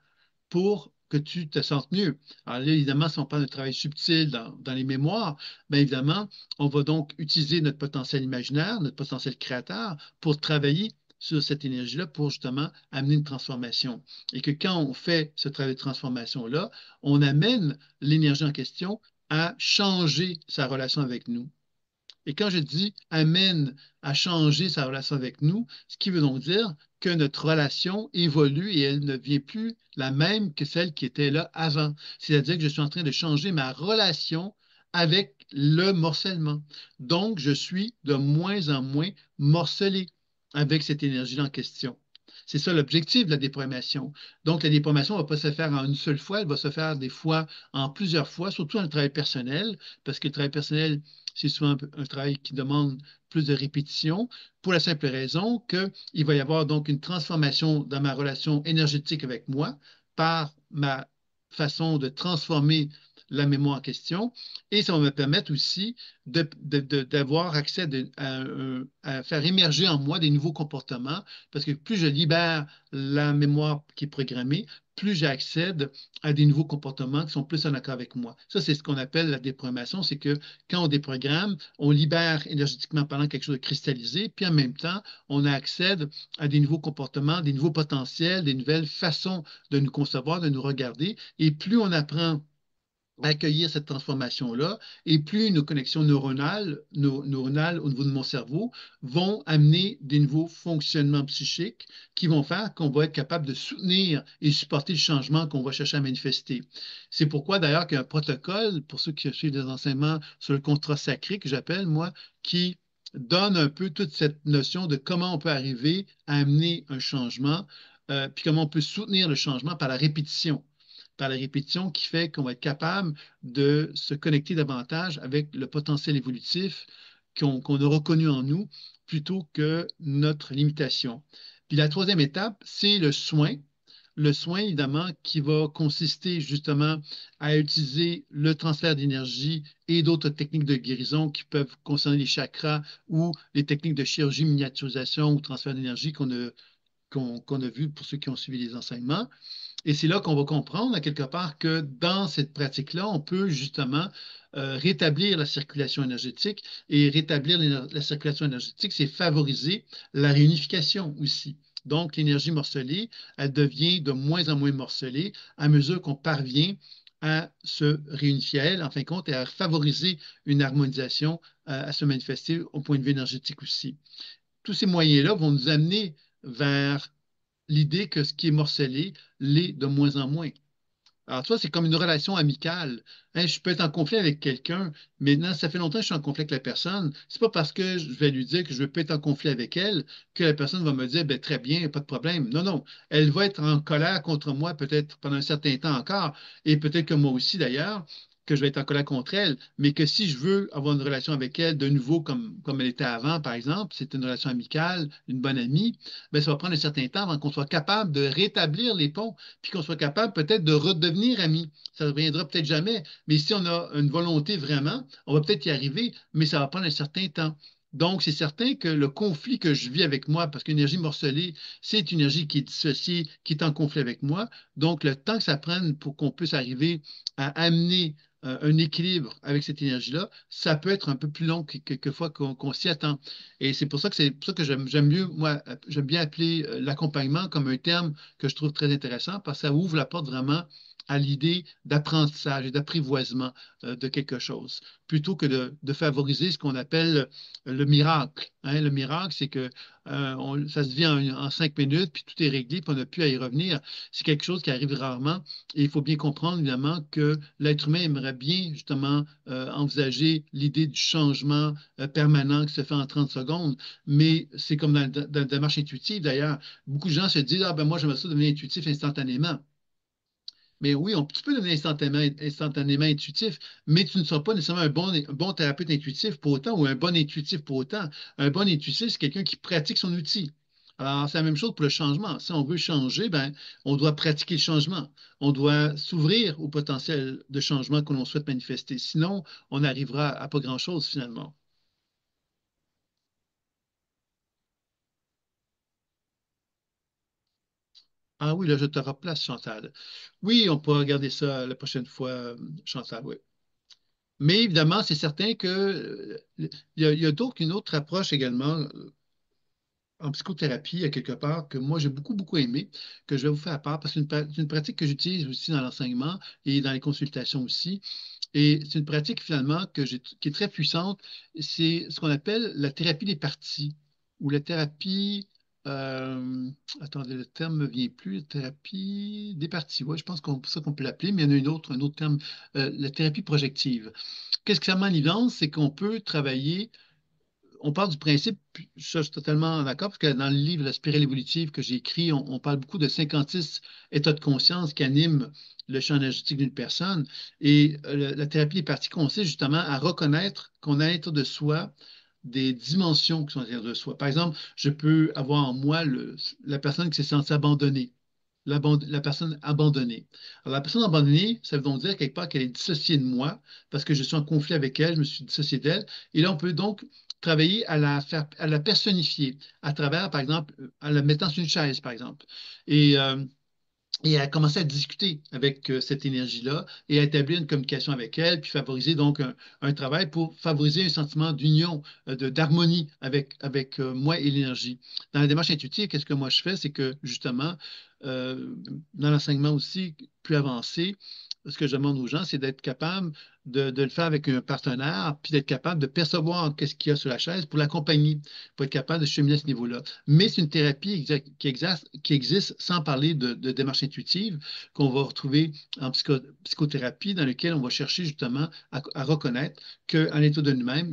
pour que tu te sentes mieux. Alors là, évidemment, si on parle de travail subtil dans les mémoires, bien évidemment, on va donc utiliser notre potentiel imaginaire, notre potentiel créateur pour travailler sur cette énergie-là pour justement amener une transformation. Et que quand on fait ce travail de transformation-là, on amène l'énergie en question à changer sa relation avec nous. Et quand je dis amène à changer sa relation avec nous, ce qui veut donc dire que notre relation évolue et elle ne vient plus la même que celle qui était là avant. C'est-à-dire que je suis en train de changer ma relation avec le morcellement. Donc, je suis de moins en moins morcelé avec cette énergie en question. C'est ça l'objectif de la déprogrammation. Donc, la déprogrammation ne va pas se faire en une seule fois, elle va se faire des fois en plusieurs fois, surtout dans le travail personnel, parce que le travail personnel, c'est souvent un travail qui demande plus de répétition, pour la simple raison qu'il va y avoir donc une transformation dans ma relation énergétique avec moi par ma façon de transformer la mémoire en question. Et ça va me permettre aussi d'avoir accès à faire émerger en moi des nouveaux comportements, parce que plus je libère la mémoire qui est programmée, plus j'accède à des nouveaux comportements qui sont plus en accord avec moi. Ça, c'est ce qu'on appelle la déprogrammation, c'est que quand on déprogramme, on libère énergétiquement parlant quelque chose de cristallisé, puis en même temps, on accède à des nouveaux comportements, des nouveaux potentiels, des nouvelles façons de nous concevoir, de nous regarder. Et plus on apprend accueillir cette transformation-là, et plus nos connexions neuronales au niveau de mon cerveau vont amener des nouveaux fonctionnements psychiques qui vont faire qu'on va être capable de soutenir et supporter le changement qu'on va chercher à manifester. C'est pourquoi d'ailleurs qu'il y a un protocole, pour ceux qui suivent des enseignements sur le contrat sacré, que j'appelle, moi, qui donne un peu toute cette notion de comment on peut arriver à amener un changement, puis comment on peut soutenir le changement par la répétition qui fait qu'on va être capable de se connecter davantage avec le potentiel évolutif qu'on a reconnu en nous plutôt que notre limitation. Puis la troisième étape, c'est le soin. Le soin, évidemment, qui va consister justement à utiliser le transfert d'énergie et d'autres techniques de guérison qui peuvent concerner les chakras ou les techniques de chirurgie, miniaturisation ou transfert d'énergie qu'on a vu pour ceux qui ont suivi les enseignements. Et c'est là qu'on va comprendre, à quelque part, que dans cette pratique-là, on peut justement rétablir la circulation énergétique. Et rétablir la circulation énergétique, c'est favoriser la réunification aussi. Donc, l'énergie morcelée, elle devient de moins en moins morcelée à mesure qu'on parvient à se réunifier à elle, en fin de compte, et à favoriser une harmonisation, à se manifester au point de vue énergétique aussi. Tous ces moyens-là vont nous amener vers l'idée que ce qui est morcelé l'est de moins en moins. Alors, tu vois, c'est comme une relation amicale. Hein, je peux être en conflit avec quelqu'un, mais maintenant, ça fait longtemps que je suis en conflit avec la personne. C'est pas parce que je vais lui dire que je veux pas être en conflit avec elle que la personne va me dire, ben, très bien, pas de problème. Non, non. Elle va être en colère contre moi peut-être pendant un certain temps encore, et peut-être que moi aussi d'ailleurs, que je vais être en colère contre elle, mais que si je veux avoir une relation avec elle de nouveau comme elle était avant, par exemple, c'est une relation amicale, une bonne amie, ben, ça va prendre un certain temps avant qu'on soit capable de rétablir les ponts puis qu'on soit capable peut-être de redevenir amis. Ça ne reviendra peut-être jamais, mais si on a une volonté vraiment, on va peut-être y arriver, mais ça va prendre un certain temps. Donc, c'est certain que le conflit que je vis avec moi, parce qu'une énergie morcelée, c'est une énergie qui est dissociée, qui est en conflit avec moi. Donc, le temps que ça prenne pour qu'on puisse arriver à amener un équilibre avec cette énergie-là, ça peut être un peu plus long que quelquefois qu'on s'y attend. Et c'est pour ça que j'aime mieux, moi, j'aime bien appeler l'accompagnement comme un terme que je trouve très intéressant parce que ça ouvre la porte vraiment à l'idée d'apprentissage et d'apprivoisement de quelque chose, plutôt que de favoriser ce qu'on appelle le miracle. Hein, le miracle, c'est que ça se vit en 5 minutes, puis tout est réglé, puis on n'a plus à y revenir. C'est quelque chose qui arrive rarement. Et il faut bien comprendre, évidemment, que l'être humain aimerait bien, justement, envisager l'idée du changement permanent qui se fait en 30 secondes. Mais c'est comme dans la démarche intuitive, d'ailleurs. Beaucoup de gens se disent, ah ben moi, j'aimerais ça devenir intuitif instantanément. Mais oui, tu peux devenir instantanément intuitif, mais tu ne seras pas nécessairement un bon thérapeute intuitif pour autant ou un bon intuitif pour autant. Un bon intuitif, c'est quelqu'un qui pratique son outil. Alors, c'est la même chose pour le changement. Si on veut changer, ben, on doit pratiquer le changement. On doit s'ouvrir au potentiel de changement que l'on souhaite manifester. Sinon, on n'arrivera à pas grand-chose finalement. Ah oui, là, je te replace, Chantal. Oui, on pourra regarder ça la prochaine fois, Chantal, oui. Mais évidemment, c'est certain que il y a donc une autre approche également en psychothérapie, à quelque part, que moi j'ai beaucoup aimé, que je vais vous faire part, parce que c'est une pratique que j'utilise aussi dans l'enseignement et dans les consultations aussi. Et c'est une pratique finalement qui est très puissante. C'est ce qu'on appelle la thérapie des parties ou la thérapie. euh, attendez, le terme ne me vient plus. Thérapie des parties. Oui, je pense qu'on c'est ça qu'on peut l'appeler, mais il y en a un autre terme, la thérapie projective. Qu'est-ce que ça met en évidence? C'est qu'on peut travailler on part du principe, puis ça, je suis totalement d'accord, parce que dans le livre La spirale évolutive que j'ai écrit, on parle beaucoup de 56 états de conscience qui animent le champ énergétique d'une personne. Et la thérapie est partie consiste justement à reconnaître qu'on a à l'intérieur de soi des dimensions qui sont à l'intérieur de soi. Par exemple, je peux avoir en moi la personne qui s'est sentie abandonnée. La personne abandonnée. Alors, la personne abandonnée, ça veut donc dire quelque part qu'elle est dissociée de moi parce que je suis en conflit avec elle, je me suis dissocié d'elle. Et là, on peut donc travailler à la personnifier à travers, par exemple, en la mettant sur une chaise, par exemple. Et, euh, et à commencer à discuter avec cette énergie-là et à établir une communication avec elle, puis favoriser donc un travail pour favoriser un sentiment d'union, d'harmonie avec moi et l'énergie. Dans la démarche intuitive, qu'est-ce que moi je fais? C'est que justement, euh, dans l'enseignement aussi plus avancé, ce que je demande aux gens, c'est d'être capable de le faire avec un partenaire, puis d'être capable de percevoir qu'est-ce qu'il y a sur la chaise pour l'accompagner, pour être capable de cheminer à ce niveau-là. Mais c'est une thérapie qui existe sans parler de démarche intuitive qu'on va retrouver en psychothérapie, dans lequel on va chercher justement à reconnaître qu'à l'intérieur de nous-mêmes,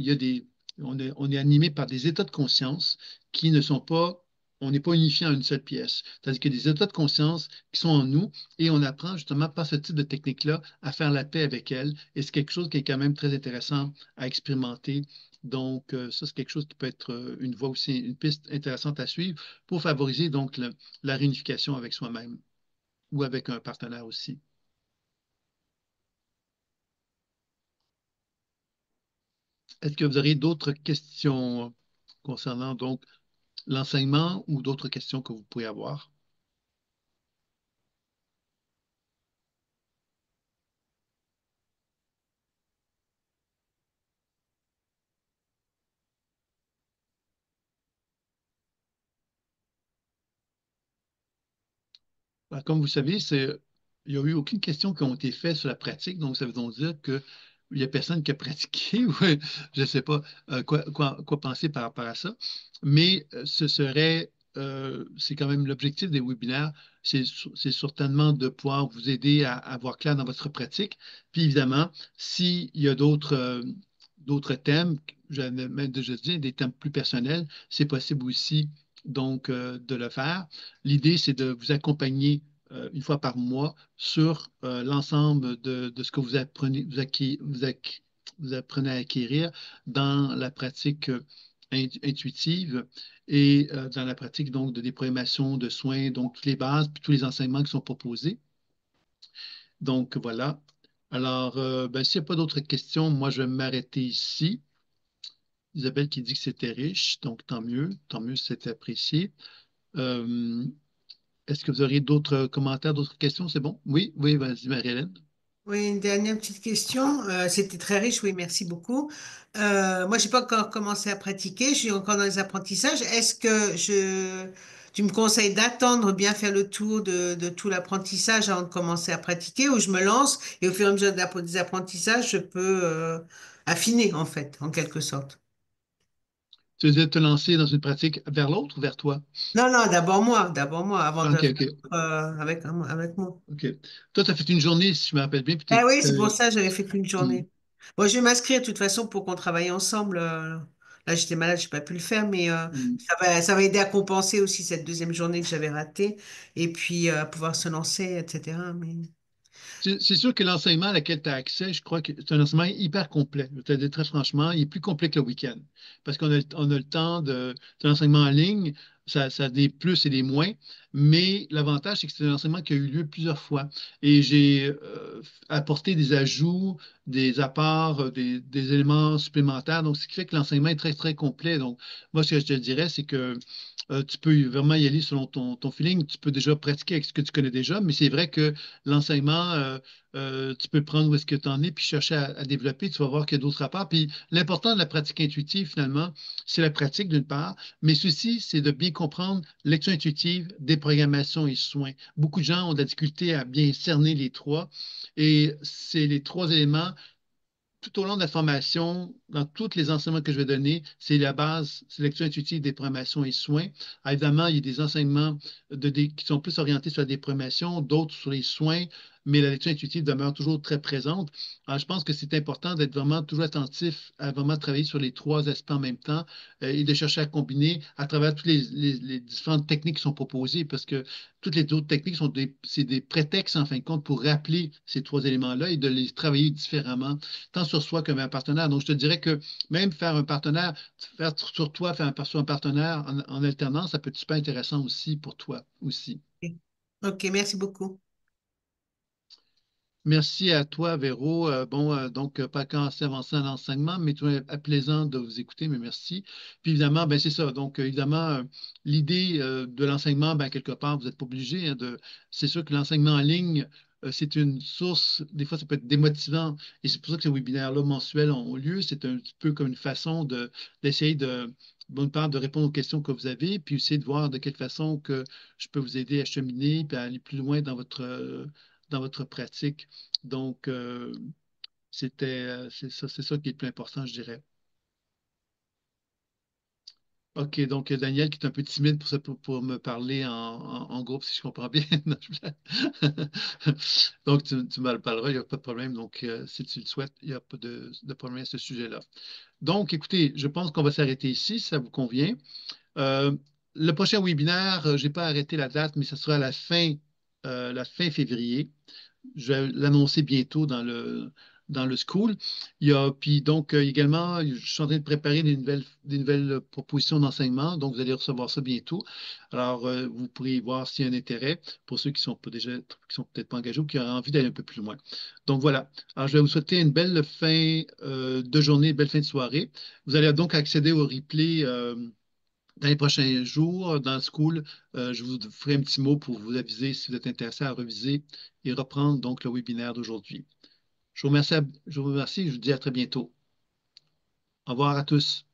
on est animé par des états de conscience qui ne sont pas, on n'est pas unifié en une seule pièce. C'est-à-dire qu'il y a des états de conscience qui sont en nous et on apprend justement par ce type de technique-là à faire la paix avec elles. Et c'est quelque chose qui est quand même très intéressant à expérimenter donc, ça, c'est quelque chose qui peut être une voie aussi, une piste intéressante à suivre pour favoriser donc la réunification avec soi-même ou avec un partenaire aussi. Est-ce que vous aurez d'autres questions concernant donc l'enseignement ou d'autres questions que vous pourriez avoir? Ben, comme vous savez, il n'y a eu aucune question qui a été faite sur la pratique, donc ça veut donc dire qu'il n'y a personne qui a pratiqué, ou je ne sais pas quoi penser par rapport à ça, mais c'est quand même l'objectif des webinaires, c'est certainement de pouvoir vous aider à voir clair dans votre pratique. Puis évidemment, s'il y a d'autres thèmes, j'avais même déjà dit, des thèmes plus personnels, c'est possible aussi donc de le faire. L'idée, c'est de vous accompagner une fois par mois sur l'ensemble de ce que vous apprenez, vous apprenez à acquérir dans la pratique intuitive et dans la pratique donc de déprogrammation, de soins, donc toutes les bases, puis tous les enseignements qui sont proposés. Donc voilà. Alors, ben, s'il n'y a pas d'autres questions, moi je vais m'arrêter ici. Isabelle qui dit que c'était riche, donc tant mieux, c'est apprécié. Euh, Est-ce que vous auriez d'autres commentaires, d'autres questions? C'est bon? Oui, oui, vas-y, Marie-Hélène. Oui, une dernière petite question. C'était très riche, oui, merci beaucoup. Moi, j'ai pas encore commencé à pratiquer, je suis encore dans les apprentissages. Tu me conseilles d'attendre, bien faire le tour de tout l'apprentissage avant de commencer à pratiquer, ou je me lance et au fur et à mesure des apprentissages, je peux affiner, en fait, en quelque sorte. Tu veux dire te lancer dans une pratique vers l'autre ou vers toi? Non, non, d'abord moi, avant de OK, faire OK, avec moi. OK. Toi, tu as fait une journée, si je me rappelle bien, puis Ah oui, c'est pour ça que j'avais fait qu'une hmm, journée. Bon, je vais m'inscrire de toute façon pour qu'on travaille ensemble. Là, j'étais malade, je n'ai pas pu le faire, mais hmm. ça va aider à compenser aussi cette deuxième journée que j'avais ratée et puis pouvoir se lancer, etc. Mais... C'est sûr que l'enseignement à laquelle tu as accès, je crois que c'est un enseignement hyper complet. Je te le dis très franchement, il est plus complet que le week-end. Parce on a le temps de l'enseignement en ligne, ça a des plus et des moins, mais l'avantage, c'est que c'est un enseignement qui a eu lieu plusieurs fois. Et j'ai apporté des ajouts, des apports, des éléments supplémentaires. Donc, ce qui fait que l'enseignement est très, très complet. Donc, moi, ce que je te dirais, c'est que tu peux vraiment y aller selon ton feeling. Tu peux déjà pratiquer avec ce que tu connais déjà, mais c'est vrai que l'enseignement, tu peux prendre où est-ce que tu en es, puis chercher à développer, tu vas voir qu'il y a d'autres rapports. Puis l'important de la pratique intuitive, finalement, c'est la pratique d'une part, mais ceci, c'est de bien comprendre lecture intuitive, déprogrammation et soins. Beaucoup de gens ont de la difficulté à bien cerner les trois, et c'est les trois éléments tout au long de la formation, dans tous les enseignements que je vais donner, c'est la base, c'est lecture intuitive, déprogrammation et soins. Ah, évidemment, il y a des enseignements qui sont plus orientés sur la déprogrammation, d'autres sur les soins, mais la lecture intuitive demeure toujours très présente. Alors, je pense que c'est important d'être vraiment toujours attentif à vraiment travailler sur les trois aspects en même temps et de chercher à combiner à travers toutes les différentes techniques qui sont proposées, parce que toutes les autres techniques c'est des prétextes, en fin de compte, pour rappeler ces trois éléments-là et de les travailler différemment tant sur soi que un partenaire. Donc, je te dirais que même faire un partenaire, faire sur toi, faire sur un partenaire en alternance, ça peut être super intéressant aussi pour toi aussi. Ok, merci beaucoup. Merci à toi, Véro. Bon, donc, pas quand c'est avancé en enseignement, mais tout plaisant de vous écouter, mais merci. Puis évidemment, ben, c'est ça. Donc, évidemment, l'idée de l'enseignement, ben, quelque part, vous n'êtes pas obligé c'est sûr que l'enseignement en ligne, c'est une source, des fois, ça peut être démotivant. Et c'est pour ça que ces webinaires-là mensuels ont lieu. C'est un petit peu comme une façon d'essayer d'une part, de répondre aux questions que vous avez, puis aussi de voir de quelle façon que je peux vous aider à cheminer, puis à aller plus loin dans votre pratique. Donc, c'est ça qui est le plus important, je dirais. OK, donc Daniel qui est un peu timide pour me parler en groupe, si je comprends bien. Non, donc, tu me parleras, il n'y a pas de problème. Donc, si tu le souhaites, il n'y a pas de problème à ce sujet-là. Donc, écoutez, je pense qu'on va s'arrêter ici, si ça vous convient. Euh, le prochain webinaire, je n'ai pas arrêté la date, mais ce sera à la fin février. Je vais l'annoncer bientôt dans le school. Puis donc également, je suis en train de préparer des nouvelles propositions d'enseignement, donc vous allez recevoir ça bientôt. Alors, vous pourrez voir s'il y a un intérêt pour ceux qui sont pas déjà, qui sont peut-être pas engagés ou qui auraient envie d'aller un peu plus loin. Donc voilà. Alors, je vais vous souhaiter une belle fin de journée, une belle fin de soirée. Vous allez donc accéder au replay. Dans les prochains jours, dans le school, je vous ferai un petit mot pour vous aviser si vous êtes intéressé à reviser et reprendre donc le webinaire d'aujourd'hui. Je vous remercie, je vous dis à très bientôt. Au revoir à tous.